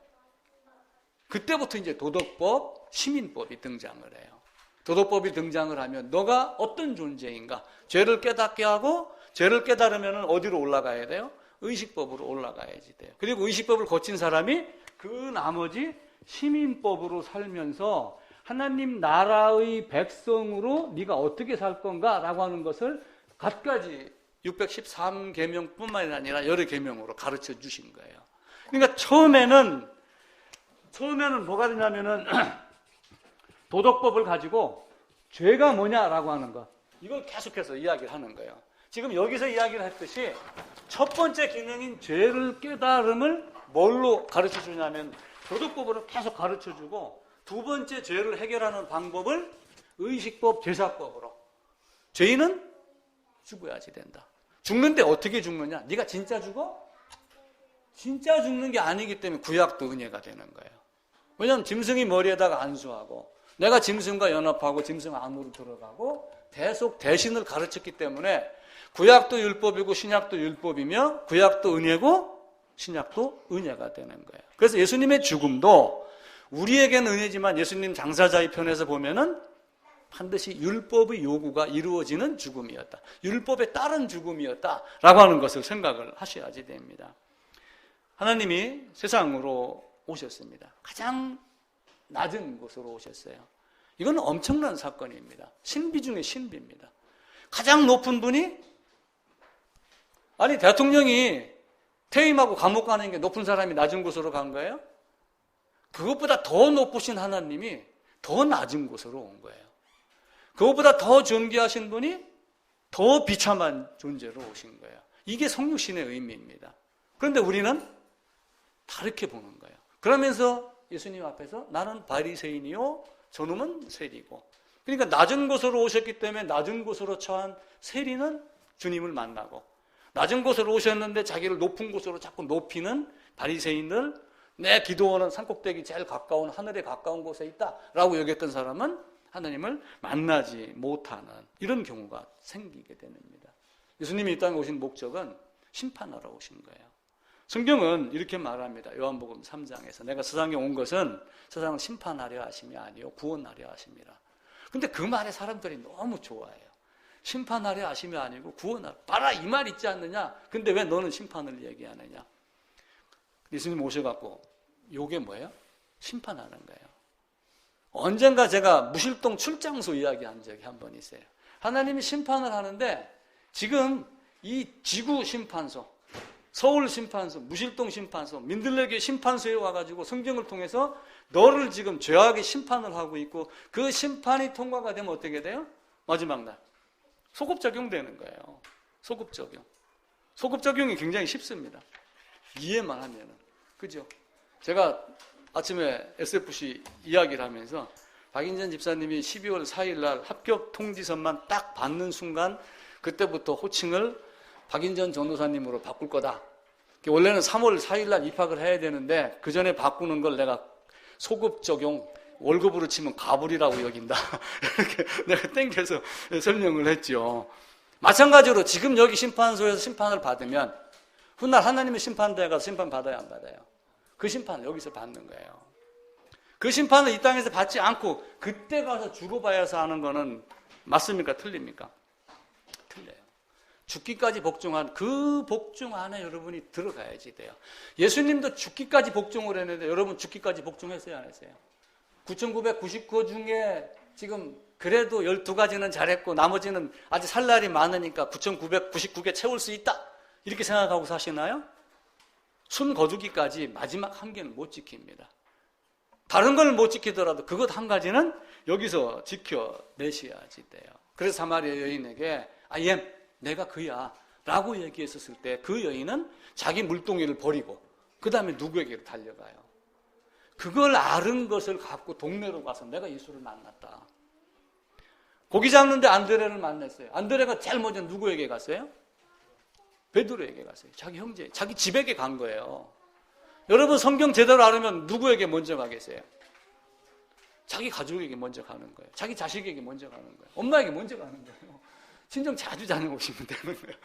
그때부터 이제 도덕법, 시민법이 등장을 해요. 도덕법이 등장을 하면 너가 어떤 존재인가? 죄를 깨닫게 하고 죄를 깨달으면 어디로 올라가야 돼요? 의식법으로 올라가야지 돼요. 그리고 의식법을 거친 사람이 그 나머지 시민법으로 살면서 하나님 나라의 백성으로 네가 어떻게 살 건가라고 하는 것을 갖가지 613계명뿐만 아니라 여러 계명으로 가르쳐 주신 거예요. 그러니까 처음에는 뭐가 되냐면은 도덕법을 가지고 죄가 뭐냐라고 하는 거, 이걸 계속해서 이야기를 하는 거예요. 지금 여기서 이야기를 했듯이 첫 번째 기능인 죄를 깨달음을 뭘로 가르쳐 주냐면 도덕법으로 계속 가르쳐 주고, 두 번째 죄를 해결하는 방법을 의식법, 제사법으로. 죄인은 죽어야지 된다. 죽는데 어떻게 죽느냐? 네가 진짜 죽어? 진짜 죽는 게 아니기 때문에 구약도 은혜가 되는 거예요. 왜냐하면 짐승이 머리에다가 안수하고 내가 짐승과 연합하고 짐승 안으로 들어가고 계속 대신을 가르쳤기 때문에 구약도 율법이고 신약도 율법이며 구약도 은혜고 신약도 은혜가 되는 거예요. 그래서 예수님의 죽음도 우리에게는 은혜지만 예수님 당사자의 편에서 보면은 반드시 율법의 요구가 이루어지는 죽음이었다. 율법에 따른 죽음이었다라고 하는 것을 생각을 하셔야지 됩니다. 하나님이 세상으로 오셨습니다. 가장 낮은 곳으로 오셨어요. 이건 엄청난 사건입니다. 신비 중에 신비입니다. 가장 높은 분이, 아니 대통령이 퇴임하고 감옥 가는 게 높은 사람이 낮은 곳으로 간 거예요? 그것보다 더 높으신 하나님이 더 낮은 곳으로 온 거예요. 그것보다 더 존귀하신 분이 더 비참한 존재로 오신 거예요. 이게 성육신의 의미입니다. 그런데 우리는 다르게 보는 거예요. 그러면서 예수님 앞에서 나는 바리새인이요 저놈은 세리고, 그러니까 낮은 곳으로 오셨기 때문에 낮은 곳으로 처한 세리는 주님을 만나고, 낮은 곳으로 오셨는데 자기를 높은 곳으로 자꾸 높이는 바리새인들, 내 기도원은 산꼭대기 제일 가까운 하늘에 가까운 곳에 있다라고 여겼던 사람은 하나님을 만나지 못하는 이런 경우가 생기게 됩니다. 예수님이 이 땅에 오신 목적은 심판하러 오신 거예요. 성경은 이렇게 말합니다. 요한복음 3장에서 내가 세상에 온 것은 세상을 심판하려 하심이 아니요 구원하려 하심이라. 근데 그 말에 사람들이 너무 좋아해요. 심판하려 하심이 아니고 구원하려. 봐라 이 말 있지 않느냐. 근데 왜 너는 심판을 얘기하느냐. 예수님 오셔갖고 요게 뭐예요? 심판하는 거예요. 언젠가 제가 무실동 출장소 이야기한 적이 한 번 있어요. 하나님이 심판을 하는데 지금 이 지구 심판소, 서울 심판소, 무실동 심판소, 민들레교 심판소에 와가지고 성경을 통해서 너를 지금 죄악의 심판을 하고 있고, 그 심판이 통과가 되면 어떻게 돼요? 마지막 날 소급 적용되는 거예요. 소급 적용. 소급 적용이 굉장히 쉽습니다. 이해만 하면은. 그죠? 제가 아침에 SFC 이야기를 하면서 박인전 집사님이 12월 4일 날 합격 통지서만 딱 받는 순간 그때부터 호칭을 박인전 전도사님으로 바꿀 거다. 원래는 3월 4일 날 입학을 해야 되는데 그 전에 바꾸는 걸 내가 소급 적용, 월급으로 치면 가불이라고 여긴다. 이렇게 내가 땡겨서 설명을 했죠. 마찬가지로 지금 여기 심판소에서 심판을 받으면 훗날 하나님의 심판대에 가서 심판 받아야 안 받아요? 그 심판을 여기서 받는 거예요. 그 심판을 이 땅에서 받지 않고 그때 가서 죽어봐야서 하는 거는 맞습니까? 틀립니까? 틀려요. 죽기까지 복종한 그 복종 안에 여러분이 들어가야지 돼요. 예수님도 죽기까지 복종을 했는데 여러분 죽기까지 복종했어요? 안 했어요? 9,999 중에 지금 그래도 12가지는 잘했고 나머지는 아직 살 날이 많으니까 9,999개 채울 수 있다 이렇게 생각하고 사시나요? 숨 거두기까지 마지막 한 개는 못 지킵니다. 다른 걸 못 지키더라도 그것 한 가지는 여기서 지켜내셔야지 돼요. 그래서 사마리아 여인에게 아이엠 내가 그야 라고 얘기했었을 때 그 여인은 자기 물동이를 버리고 그 다음에 누구에게 달려가요. 그걸 아는 것을 갖고 동네로 가서 내가 예수를 만났다. 고기 잡는데 안드레를 만났어요. 안드레가 제일 먼저 누구에게 갔어요? 베드로에게 갔어요. 자기 형제, 자기 집에게 간 거예요. 여러분 성경 제대로 알으면 누구에게 먼저 가겠어요? 자기 가족에게 먼저 가는 거예요. 자기 자식에게 먼저 가는 거예요. 엄마에게 먼저 가는 거예요. 친정 자주 다녀오시면 되는 거예요.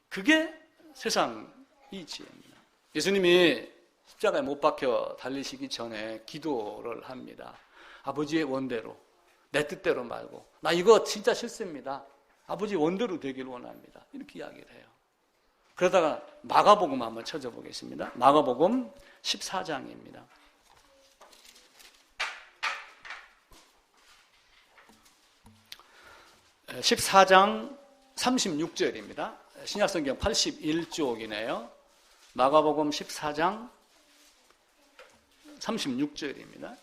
그게 세상 이치입니다. 예수님이 십자가에 못 박혀 달리시기 전에 기도를 합니다. 아버지의 원대로, 내 뜻대로 말고 나 이거 진짜 싫습니다. 아버지 원대로 되길 원합니다. 이렇게 이야기를 해요. 그러다가 마가복음 한번 찾아보겠습니다. 마가복음 14장입니다. 14장 36절입니다. 신약성경 81쪽이네요. 마가복음 14장 36절입니다.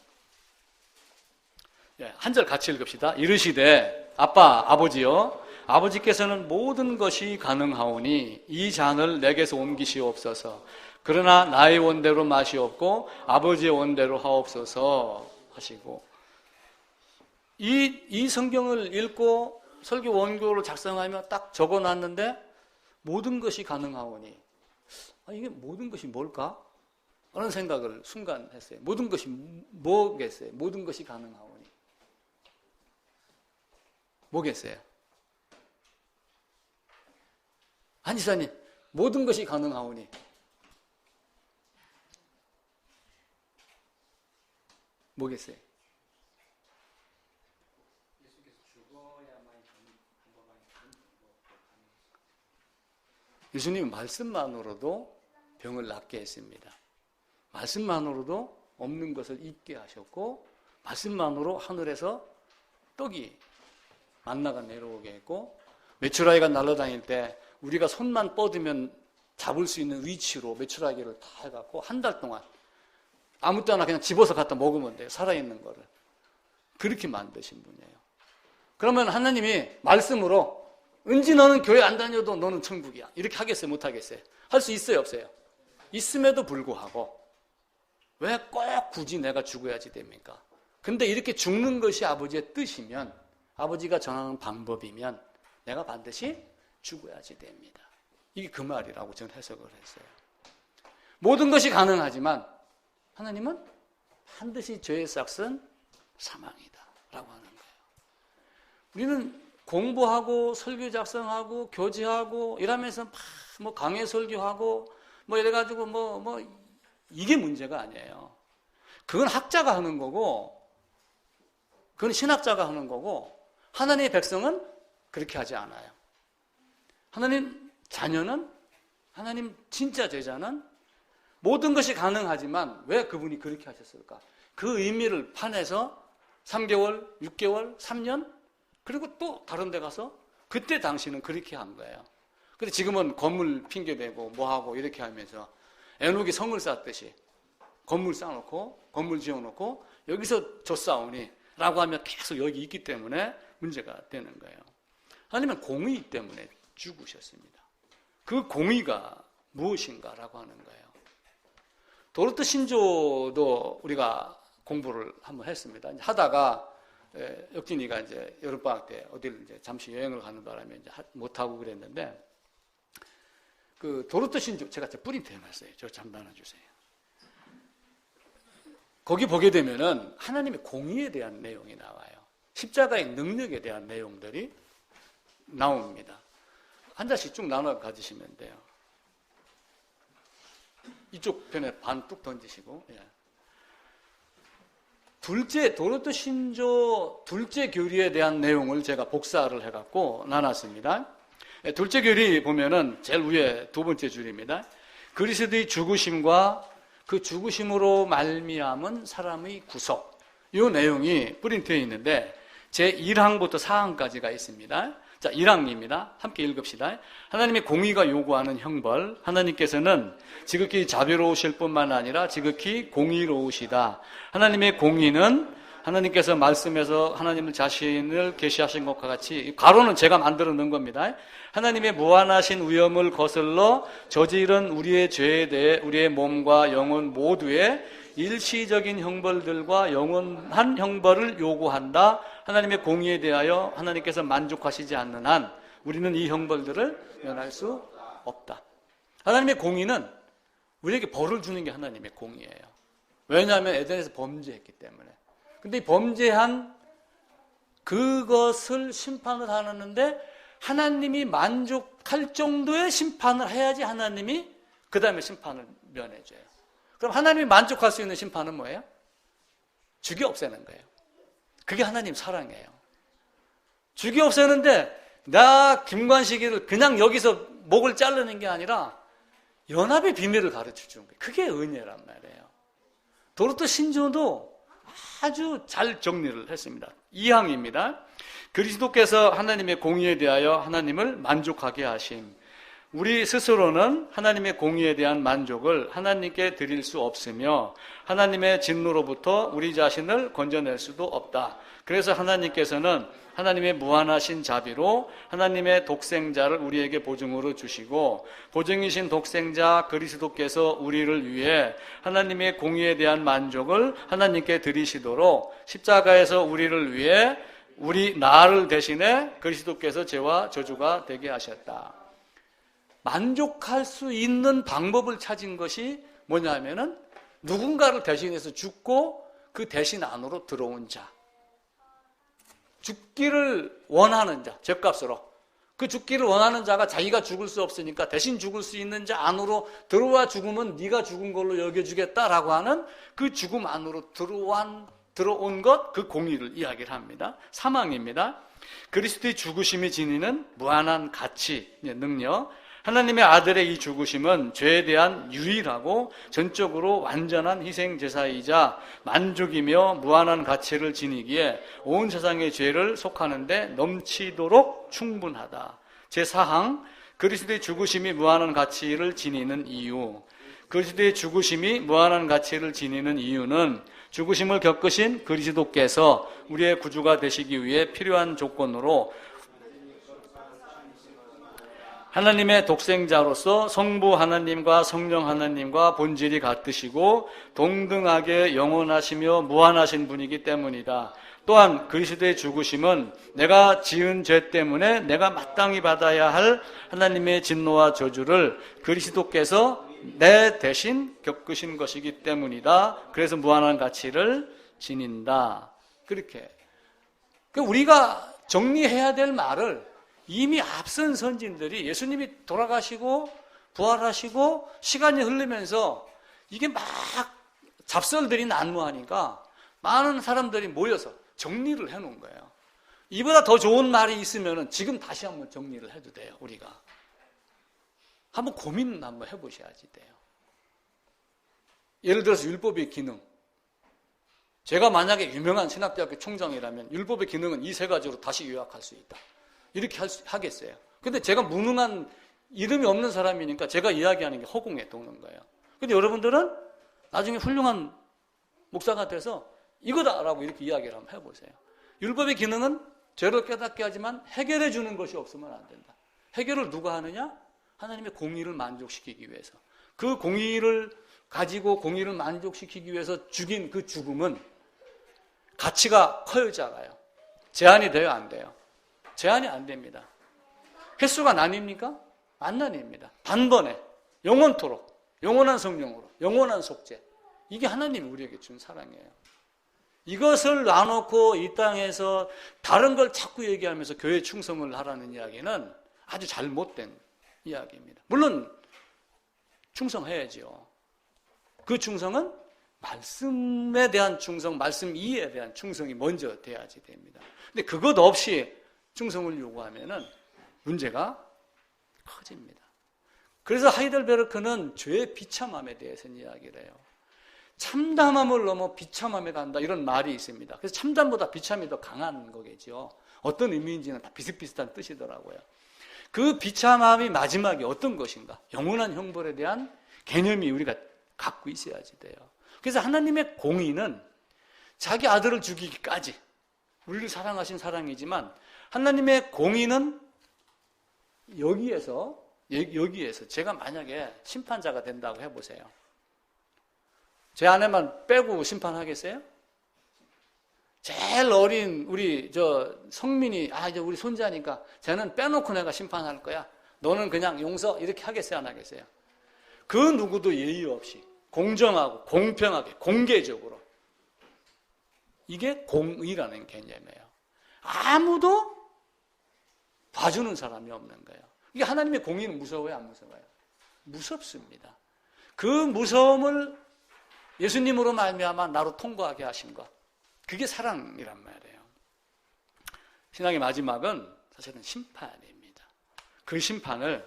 한 절 같이 읽읍시다. 이르시되 아빠 아버지여 아버지께서는 모든 것이 가능하오니 이 잔을 내게서 옮기시옵소서. 그러나 나의 원대로 마시옵고 아버지의 원대로 하옵소서 하시고, 이 성경을 읽고 설교 원고를 작성하며 딱 적어놨는데 모든 것이 가능하오니 이게 모든 것이 뭘까? 라는 생각을 순간 했어요. 모든 것이 뭐겠어요? 모든 것이 가능하오니 뭐겠어요? 한지사님, 모든 것이 가능하오니 뭐겠어요? 예수님은 말씀만으로도 병을 낫게 했습니다. 말씀만으로도 없는 것을 있게 하셨고, 말씀만으로 하늘에서 떡이 만나가 내려오게 했고, 메추라기가 날아다닐 때 우리가 손만 뻗으면 잡을 수 있는 위치로 메추라기를 다 해갖고 한 달 동안 아무 때나 그냥 집어서 갖다 먹으면 돼요. 살아있는 거를. 그렇게 만드신 분이에요. 그러면 하나님이 말씀으로 은지 너는 교회 안 다녀도 너는 천국이야. 이렇게 하겠어요? 못 하겠어요? 할 수 있어요? 없어요? 있음에도 불구하고 왜 꼭 굳이 내가 죽어야지 됩니까? 근데 이렇게 죽는 것이 아버지의 뜻이면, 아버지가 정하는 방법이면 내가 반드시 죽어야지 됩니다. 이게 그 말이라고 저는 해석을 했어요. 모든 것이 가능하지만 하나님은 반드시 죄의 삭은 사망이다 라고 하는 거예요. 우리는 공부하고 설교 작성하고 교제하고 이러면서 뭐 강해 설교하고 뭐 이래가지고 이게 문제가 아니에요. 그건 학자가 하는 거고, 그건 신학자가 하는 거고, 하나님의 백성은 그렇게 하지 않아요. 하나님 자녀는, 하나님 진짜 제자는 모든 것이 가능하지만 왜 그분이 그렇게 하셨을까? 그 의미를 파내서 3개월, 6개월, 3년, 그리고 또 다른 데 가서 그때 당시는 그렇게 한 거예요. 근데 지금은 건물 핑계대고 뭐하고 이렇게 하면서 에녹이 성을 쌓았듯이 건물 쌓아놓고 건물 지어놓고 여기서 저 싸우니 라고 하면 계속 여기 있기 때문에 문제가 되는 거예요. 하나님은 공의 때문에 죽으셨습니다. 그 공의가 무엇인가라고 하는 거예요. 도르트 신조도 우리가 공부를 한번 했습니다. 하다가 역진이가 이제 여름방학 때 어디를 이제 잠시 여행을 가는 바람에 이제 못하고 그랬는데, 그 도르트 신조 제가 프린트 해놨어요. 저 잠깐 하나주세요. 거기 보게 되면은 하나님의 공의에 대한 내용이 나와요. 십자가의 능력에 대한 내용들이 나옵니다. 한 장씩 쭉 나눠 가지시면 돼요. 이쪽 편에 반 뚝 던지시고, 예. 도르트 신조 둘째 교리에 대한 내용을 제가 복사를 해갖고 나눴습니다. 예, 둘째 교리 보면은 제일 위에 두 번째 줄입니다. 그리스도의 죽으심과 그 죽으심으로 말미암은 사람의 구속. 이 내용이 프린트에 있는데 제 1항부터 4항까지가 있습니다. 자, 1항입니다. 함께 읽읍시다. 하나님의 공의가 요구하는 형벌. 하나님께서는 지극히 자비로우실 뿐만 아니라 지극히 공의로우시다. 하나님의 공의는 하나님께서 말씀에서 하나님 자신을 계시하신 것과 같이, 가로는 제가 만들어 놓은 겁니다. 하나님의 무한하신 위엄을 거슬러 저지른 우리의 죄에 대해 우리의 몸과 영혼 모두에 일시적인 형벌들과 영원한 형벌을 요구한다. 하나님의 공의에 대하여 하나님께서 만족하시지 않는 한 우리는 이 형벌들을 면할 수 없다. 하나님의 공의는 우리에게 벌을 주는 게 하나님의 공의예요. 왜냐하면 에덴에서 범죄했기 때문에. 근데 이 범죄한 그것을 심판을 하는데 하나님이 만족할 정도의 심판을 해야지 하나님이 그 다음에 심판을 면해줘요. 그럼 하나님이 만족할 수 있는 심판은 뭐예요? 죽여 없애는 거예요. 그게 하나님 사랑이에요. 죽여 없애는데 나 김관식이를 그냥 여기서 목을 자르는 게 아니라 연합의 비밀을 가르쳐 주는 거예요. 그게 은혜란 말이에요. 도르트 신조도 아주 잘 정리를 했습니다. 2항입니다. 그리스도께서 하나님의 공의에 대하여 하나님을 만족하게 하심. 우리 스스로는 하나님의 공의에 대한 만족을 하나님께 드릴 수 없으며 하나님의 진노로부터 우리 자신을 건져낼 수도 없다. 그래서 하나님께서는 하나님의 무한하신 자비로 하나님의 독생자를 우리에게 보증으로 주시고 보증이신 독생자 그리스도께서 우리를 위해 하나님의 공의에 대한 만족을 하나님께 드리시도록 십자가에서 우리를 위해 나를 대신해 그리스도께서 죄와 저주가 되게 하셨다. 만족할 수 있는 방법을 찾은 것이 뭐냐면은 누군가를 대신해서 죽고 그 대신 안으로 들어온 자. 죽기를 원하는 자, 죗값으로. 그 죽기를 원하는 자가 자기가 죽을 수 없으니까 대신 죽을 수 있는 자 안으로 들어와 죽으면 네가 죽은 걸로 여겨주겠다라고 하는 그 죽음 안으로 들어온 것, 그 공의를 이야기를 합니다. 3항입니다. 그리스도의 죽으심이 지니는 무한한 가치, 능력. 하나님의 아들의 이 죽으심은 죄에 대한 유일하고 전적으로 완전한 희생제사이자 만족이며 무한한 가치를 지니기에 온 세상의 죄를 속하는데 넘치도록 충분하다. 제4항, 그리스도의 죽으심이 무한한 가치를 지니는 이유. 그리스도의 죽으심이 무한한 가치를 지니는 이유는 죽으심을 겪으신 그리스도께서 우리의 구주가 되시기 위해 필요한 조건으로 하나님의 독생자로서 성부 하나님과 성령 하나님과 본질이 같으시고 동등하게 영원하시며 무한하신 분이기 때문이다. 또한 그리스도의 죽으심은 내가 지은 죄 때문에 내가 마땅히 받아야 할 하나님의 진노와 저주를 그리스도께서 내 대신 겪으신 것이기 때문이다. 그래서 무한한 가치를 지닌다. 그렇게. 우리가 정리해야 될 말을 이미 앞선 선진들이 예수님이 돌아가시고 부활하시고 시간이 흐르면서 이게 막 잡설들이 난무하니까 많은 사람들이 모여서 정리를 해놓은 거예요. 이보다 더 좋은 말이 있으면 지금 다시 한번 정리를 해도 돼요. 우리가 한번 고민 한번 해보셔야지 돼요. 예를 들어서 율법의 기능. 제가 만약에 유명한 신학대학교 총장이라면 율법의 기능은 이 세 가지로 다시 요약할 수 있다. 이렇게 하겠어요. 근데 제가 무능한 이름이 없는 사람이니까 제가 이야기하는 게 허공에 도는 거예요. 근데 여러분들은 나중에 훌륭한 목사가 돼서 이거다라고 이렇게 이야기를 한번 해보세요. 율법의 기능은 죄를 깨닫게 하지만 해결해 주는 것이 없으면 안 된다. 해결을 누가 하느냐? 하나님의 공의를 만족시키기 위해서. 그 공의를 가지고 공의를 만족시키기 위해서 죽인 그 죽음은 가치가 커요, 작아요? 제한이 돼요, 안 돼요? 제한이 안 됩니다. 횟수가 나뉩니까? 안 나뉩니다. 단번에 영원토록 영원한 성령으로 영원한 속죄. 이게 하나님이 우리에게 준 사랑이에요. 이것을 놔놓고 이 땅에서 다른 걸 자꾸 얘기하면서 교회 충성을 하라는 이야기는 아주 잘못된 이야기입니다. 물론 충성해야죠. 그 충성은 말씀에 대한 충성, 말씀 이해에 대한 충성이 먼저 돼야지 됩니다. 근데 그것 없이 충성을 요구하면은 문제가 커집니다. 그래서 하이델베르크는 죄의 비참함에 대해서는 이야기를 해요. 참담함을 넘어 비참함에 간다 이런 말이 있습니다. 그래서 참담보다 비참이 더 강한 거겠죠. 어떤 의미인지는 다 비슷비슷한 뜻이더라고요. 그 비참함이 마지막에 어떤 것인가? 영원한 형벌에 대한 개념이 우리가 갖고 있어야지 돼요. 그래서 하나님의 공의는 자기 아들을 죽이기까지 우리를 사랑하신 사랑이지만 하나님의 공의는 여기에서 제가 만약에 심판자가 된다고 해보세요. 제 아내만 빼고 심판하겠어요? 제일 어린 우리 성민이 이제 우리 손자니까 쟤는 빼놓고 내가 심판할 거야. 너는 그냥 용서 이렇게 하겠어요, 안 하겠어요? 그 누구도 예의 없이 공정하고 공평하게 공개적으로 이게 공의라는 개념이에요. 아무도 봐주는 사람이 없는 거예요. 이게 하나님의 공의는 무서워요, 안 무서워요? 무섭습니다. 그 무서움을 예수님으로 말미암아 나로 통과하게 하신 것, 그게 사랑이란 말이에요. 신앙의 마지막은 사실은 심판입니다. 그 심판을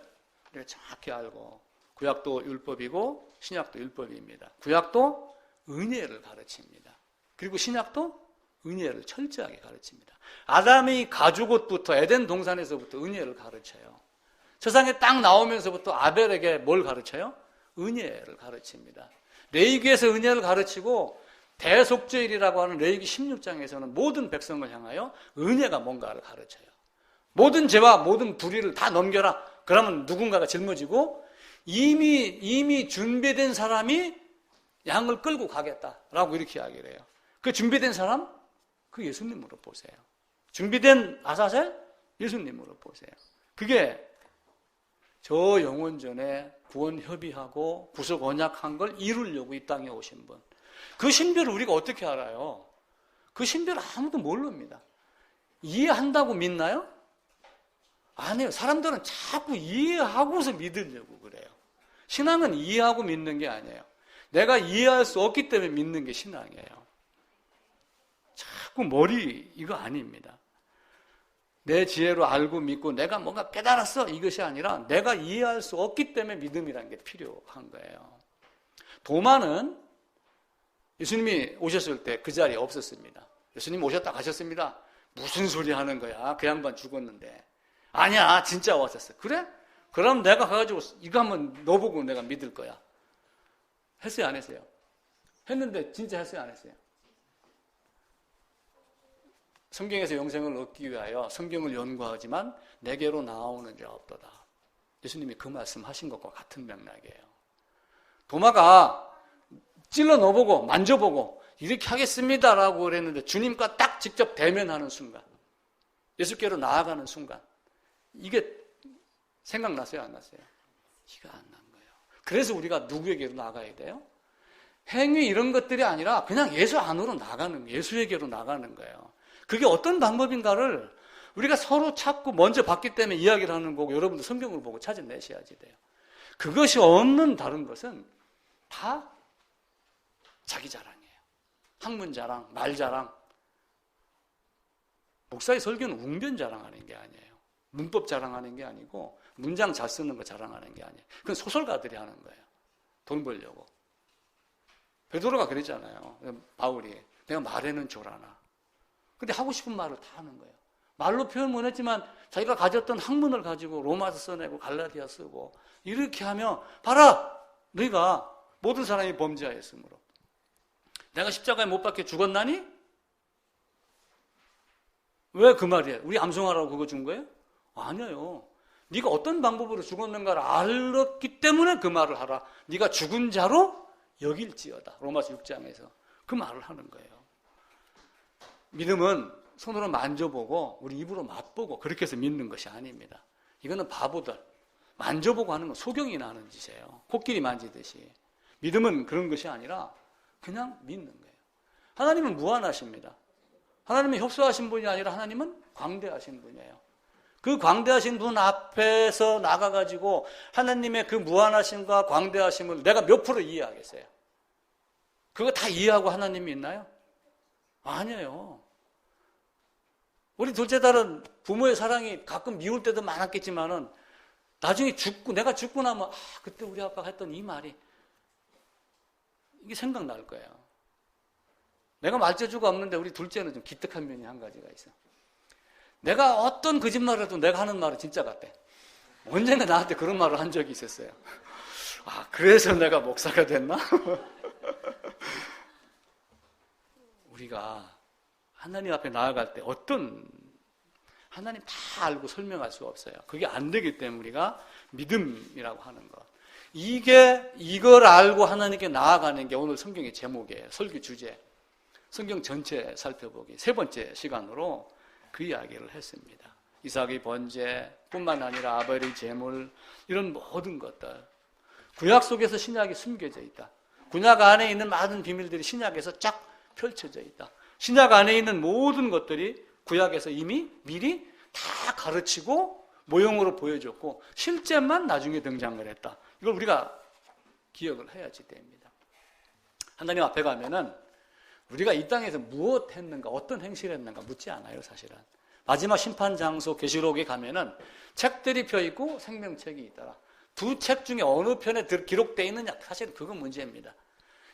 우리가 정확히 알고 구약도 율법이고 신약도 율법입니다. 구약도 은혜를 가르칩니다. 그리고 신약도 은혜를 철저하게 가르칩니다. 아담이 가죽옷부터 에덴 동산에서부터 은혜를 가르쳐요. 세상에 딱 나오면서부터 아벨에게 뭘 가르쳐요? 은혜를 가르칩니다. 레위기에서 은혜를 가르치고 대속죄일이라고 하는 레위기 16장에서는 모든 백성을 향하여 은혜가 뭔가를 가르쳐요. 모든 죄와 모든 불의를 다 넘겨라. 그러면 누군가가 짊어지고 이미 준비된 사람이 양을 끌고 가겠다라고 이렇게 이야기를 해요. 그 준비된 사람? 그 예수님으로 보세요. 준비된 아사셀? 예수님으로 보세요. 그게 저 영원전에 구원 협의하고 구속 언약한 걸 이루려고 이 땅에 오신 분. 그 신비를 우리가 어떻게 알아요? 그 신비를 아무도 모릅니다. 이해한다고 믿나요? 아니에요. 사람들은 자꾸 이해하고서 믿으려고 그래요. 신앙은 이해하고 믿는 게 아니에요. 내가 이해할 수 없기 때문에 믿는 게 신앙이에요. 자꾸 이거 아닙니다. 내 지혜로 알고 믿고 내가 뭔가 깨달았어 이것이 아니라 내가 이해할 수 없기 때문에 믿음이라는 게 필요한 거예요. 도마는 예수님이 오셨을 때 그 자리에 없었습니다. 예수님 오셨다 가셨습니다. 무슨 소리 하는 거야? 그 양반 죽었는데. 아니야, 진짜 왔었어. 그래? 그럼 내가 가가지고 이거 한번 넣어보고 내가 믿을 거야. 했어요, 안 했어요? 했는데 진짜 했어요, 안 했어요? 성경에서 영생을 얻기 위하여 성경을 연구하지만 내게로 나오는 자 없도다. 예수님이 그 말씀 하신 것과 같은 맥락이에요. 도마가 찔러 넣어보고 만져보고 이렇게 하겠습니다라고 그랬는데 주님과 딱 직접 대면하는 순간, 예수께로 나아가는 순간, 이게 생각났어요, 안 났어요? 이가 안 난 거예요. 그래서 우리가 누구에게로 나가야 돼요? 행위 이런 것들이 아니라 그냥 예수 안으로 나가는 거예요. 예수에게로 나가는 거예요. 그게 어떤 방법인가를 우리가 서로 찾고 먼저 봤기 때문에 이야기를 하는 거고, 여러분도 성경을 보고 찾아내셔야지 돼요. 그것이 없는 다른 것은 다 자기 자랑이에요. 학문 자랑, 말 자랑. 목사의 설교는 웅변 자랑하는 게 아니에요. 문법 자랑하는 게 아니고 문장 잘 쓰는 거 자랑하는 게 아니에요. 그건 소설가들이 하는 거예요. 돈 벌려고. 베드로가 그랬잖아요. 바울이. 내가 말에는 졸아나. 근데 하고 싶은 말을 다 하는 거예요. 말로 표현 못 했지만 자기가 가졌던 학문을 가지고 로마서 써내고 갈라디아 쓰고 이렇게 하면 봐라! 너희가 모든 사람이 범죄하였으므로 내가 십자가에 못 박혀 죽었나니? 왜 그 말이에요? 우리 암송하라고 그거 준 거예요? 아니에요. 네가 어떤 방법으로 죽었는가를 알았기 때문에 그 말을 하라. 네가 죽은 자로 여길지어다. 로마서 6장에서 그 말을 하는 거예요. 믿음은 손으로 만져보고 우리 입으로 맛보고 그렇게 해서 믿는 것이 아닙니다. 이거는 바보들 만져보고 하는 건 소경이나 하는 짓이에요. 코끼리 만지듯이. 믿음은 그런 것이 아니라 그냥 믿는 거예요. 하나님은 무한하십니다. 하나님은 협소하신 분이 아니라 하나님은 광대하신 분이에요. 그 광대하신 분 앞에서 나가가지고 하나님의 그 무한하심과 광대하심을 내가 몇 프로 이해하겠어요? 그거 다 이해하고 하나님이 있나요? 아니에요. 우리 둘째 딸은 부모의 사랑이 가끔 미울 때도 많았겠지만은 나중에 내가 죽고 나면 그때 우리 아빠가 했던 이 말이 이게 생각날 거예요. 내가 말재주가 없는데 우리 둘째는 좀 기특한 면이 한 가지가 있어. 내가 어떤 거짓말을 해도 내가 하는 말은 진짜 같대. 언젠가 나한테 그런 말을 한 적이 있었어요. 그래서 내가 목사가 됐나? 우리가 하나님 앞에 나아갈 때 하나님 다 알고 설명할 수가 없어요. 그게 안 되기 때문에 우리가 믿음이라고 하는 것. 이걸 알고 하나님께 나아가는 게 오늘 성경의 제목이에요. 설교 주제. 성경 전체 살펴보기. 세 번째 시간으로 그 이야기를 했습니다. 이삭의 번제뿐만 아니라 아벨의 제물, 이런 모든 것들. 구약 속에서 신약이 숨겨져 있다. 구약 안에 있는 많은 비밀들이 신약에서 쫙 펼쳐져 있다. 신약 안에 있는 모든 것들이 구약에서 이미 미리 다 가르치고 모형으로 보여줬고 실제만 나중에 등장을 했다. 이걸 우리가 기억을 해야지 됩니다. 하나님 앞에 가면은 우리가 이 땅에서 무엇 했는가, 어떤 행실을 했는가 묻지 않아요, 사실은. 마지막 심판 장소 계시록에 가면은 책들이 펴 있고 생명책이 있더라. 두 책 중에 어느 편에 기록되어 있느냐, 사실은 그건 문제입니다.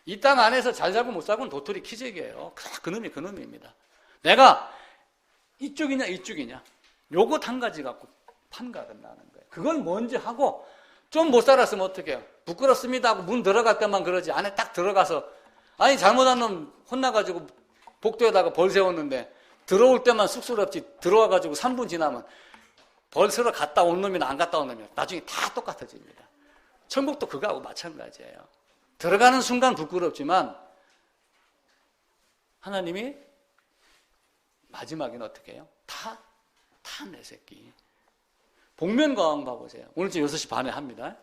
이 땅 안에서 잘 살고 못 살고는 도토리 키재기예요. 그놈입니다. 내가 이쪽이냐 이쪽이냐 요것 한 가지 갖고 판가름 나는 거예요. 그걸 먼저 하고 좀 못 살았으면 어떻게 해요? 부끄럽습니다 하고 문 들어갈 때만 그러지 안에 딱 들어가서 잘못한 놈 혼나가지고 복도에다가 벌 세웠는데 들어올 때만 쑥스럽지 들어와가지고 3분 지나면 벌 세러 갔다 온 놈이나 안 갔다 온 놈이나 나중에 다 똑같아집니다. 천국도 그거하고 마찬가지예요. 들어가는 순간 부끄럽지만 하나님이 마지막에는 어떻게 해요? 다 내 새끼. 복면가왕 봐보세요. 오늘 지금 6시 반에 합니다.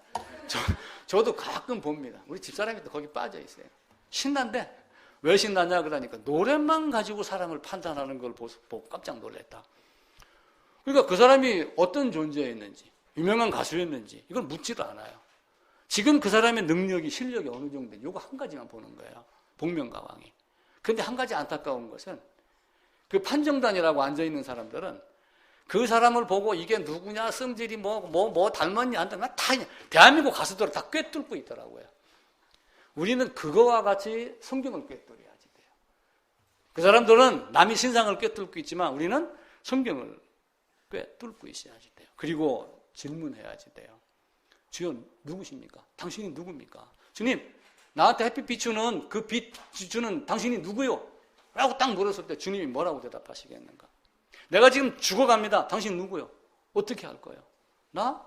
저도 가끔 봅니다. 우리 집사람이 또 거기 빠져 있어요. 신난데 왜 신나냐 그러니까 노래만 가지고 사람을 판단하는 걸 보고 깜짝 놀랐다. 그러니까 그 사람이 어떤 존재였는지 유명한 가수였는지 이걸 묻지도 않아요. 지금 그 사람의 능력이 실력이 어느 정도인지 이거 한 가지만 보는 거예요. 복면가왕이. 그런데 한 가지 안타까운 것은 그 판정단이라고 앉아있는 사람들은 그 사람을 보고 이게 누구냐, 성질이 뭐 닮았냐, 안 닮았냐, 다 대한민국 가수들 다 꿰뚫고 있더라고요. 우리는 그거와 같이 성경을 꿰뚫어야지 돼요. 그 사람들은 남의 신상을 꿰뚫고 있지만 우리는 성경을 꿰뚫고 있어야지 돼요. 그리고 질문해야지 돼요. 주여 누구십니까? 당신이 누굽니까? 주님, 나한테 햇빛 비추는 그 빛 주는 당신이 누구요? 라고 딱 물었을 때 주님이 뭐라고 대답하시겠는가? 내가 지금 죽어갑니다. 당신 누구요? 어떻게 할 거예요? 나?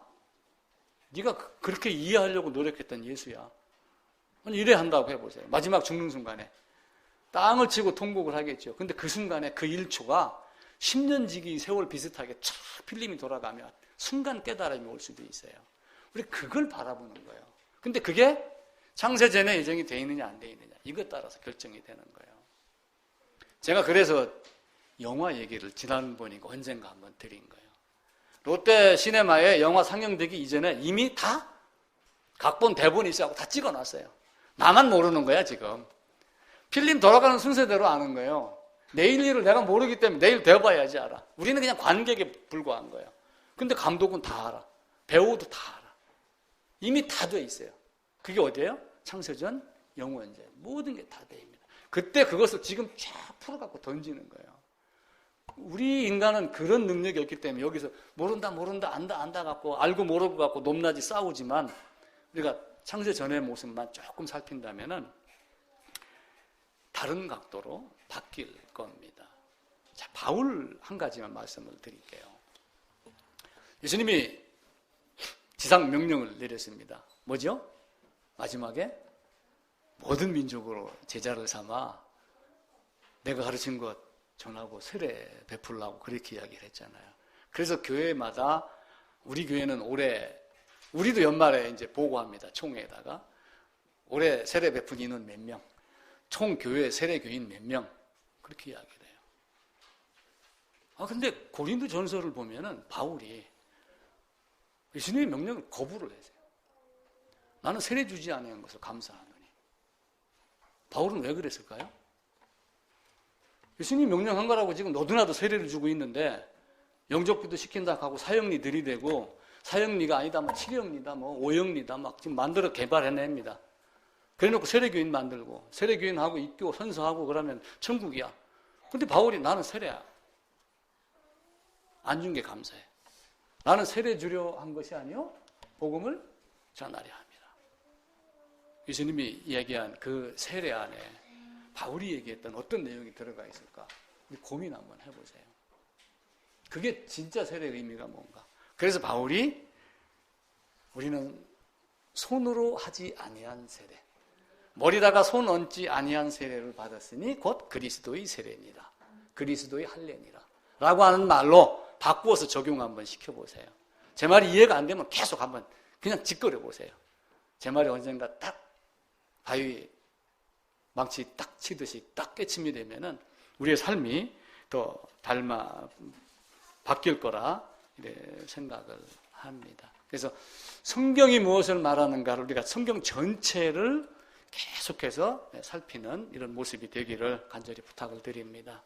네가 그렇게 이해하려고 노력했던 예수야. 이래 한다고 해보세요. 마지막 죽는 순간에 땅을 치고 통곡을 하겠죠. 근데 그 순간에 그 1초가 10년 지기 세월 비슷하게 쫙 필름이 돌아가면 순간 깨달음이 올 수도 있어요. 우리 그걸 바라보는 거예요. 근데 그게 창세전에 예정이 돼 있느냐 안 돼 있느냐 이것 따라서 결정이 되는 거예요. 제가 그래서 영화 얘기를 지난번인가 언젠가 한번 드린 거예요. 롯데 시네마에 영화 상영되기 이전에 이미 다 각본 대본이 있어서 다 찍어놨어요. 나만 모르는 거야 지금. 필름 돌아가는 순서대로 아는 거예요. 내일 일을 내가 모르기 때문에 내일 되어봐야지 알아. 우리는 그냥 관객에 불과한 거예요. 근데 감독은 다 알아. 배우도 다 알아. 이미 다 돼 있어요. 그게 어디예요? 창세전, 영원제. 모든 게 다 돼 있습니다. 그때 그것을 지금 쫙 풀어갖고 던지는 거예요. 우리 인간은 그런 능력이 없기 때문에 여기서 모른다, 안다 갖고 알고 모르고 갖고 높낮이 싸우지만 우리가 창세전의 모습만 조금 살핀다면은 다른 각도로 바뀔 겁니다. 자, 바울 한 가지만 말씀을 드릴게요. 예수님이 지상 명령을 내렸습니다. 뭐죠? 마지막에 모든 민족으로 제자를 삼아 내가 가르친 것 전하고 세례 베풀라고 그렇게 이야기를 했잖아요. 그래서 교회마다 우리 교회는 올해 우리도 연말에 이제 보고합니다. 총회에다가 올해 세례 베푼 인원 몇 명, 총 교회 세례 교인 몇 명 그렇게 이야기를 해요. 근데 고린도 전서를 보면은 바울이 예수님의 명령을 거부를 했어요. 나는 세례 주지 않은 것을 감사하노니. 바울은 왜 그랬을까요? 예수님이 명령한 거라고 지금 너도나도 세례를 주고 있는데 영접기도 시킨다 하고 사형리 들이대고 사형리가 아니다, 뭐 7형리다, 뭐 5형리다 막 지금 만들어 개발해냅니다. 그래놓고 세례교인 만들고 세례교인하고 입교 선서하고 그러면 천국이야. 근데 바울이 나는 세례 안 준 게 감사해. 나는 세례 주려 한 것이 아니요 복음을 전하려 합니다. 예수님이 이야기한 그 세례 안에 바울이 얘기했던 어떤 내용이 들어가 있을까? 우리 고민 한번 해보세요. 그게 진짜 세례의 의미가 뭔가? 그래서 바울이 우리는 손으로 하지 아니한 세례, 머리다가 손 얹지 아니한 세례를 받았으니 곧 그리스도의 세례니라. 그리스도의 할례니라. 라고 하는 말로 바꾸어서 적용 한번 시켜보세요. 제 말이 이해가 안 되면 계속 한번 그냥 짓거려 보세요. 제 말이 언젠가 딱 바위 망치 딱 치듯이 딱 깨침이 되면은 우리의 삶이 더 바뀔 거라 이렇게 생각을 합니다. 그래서 성경이 무엇을 말하는가를 우리가 성경 전체를 계속해서 살피는 이런 모습이 되기를 간절히 부탁을 드립니다.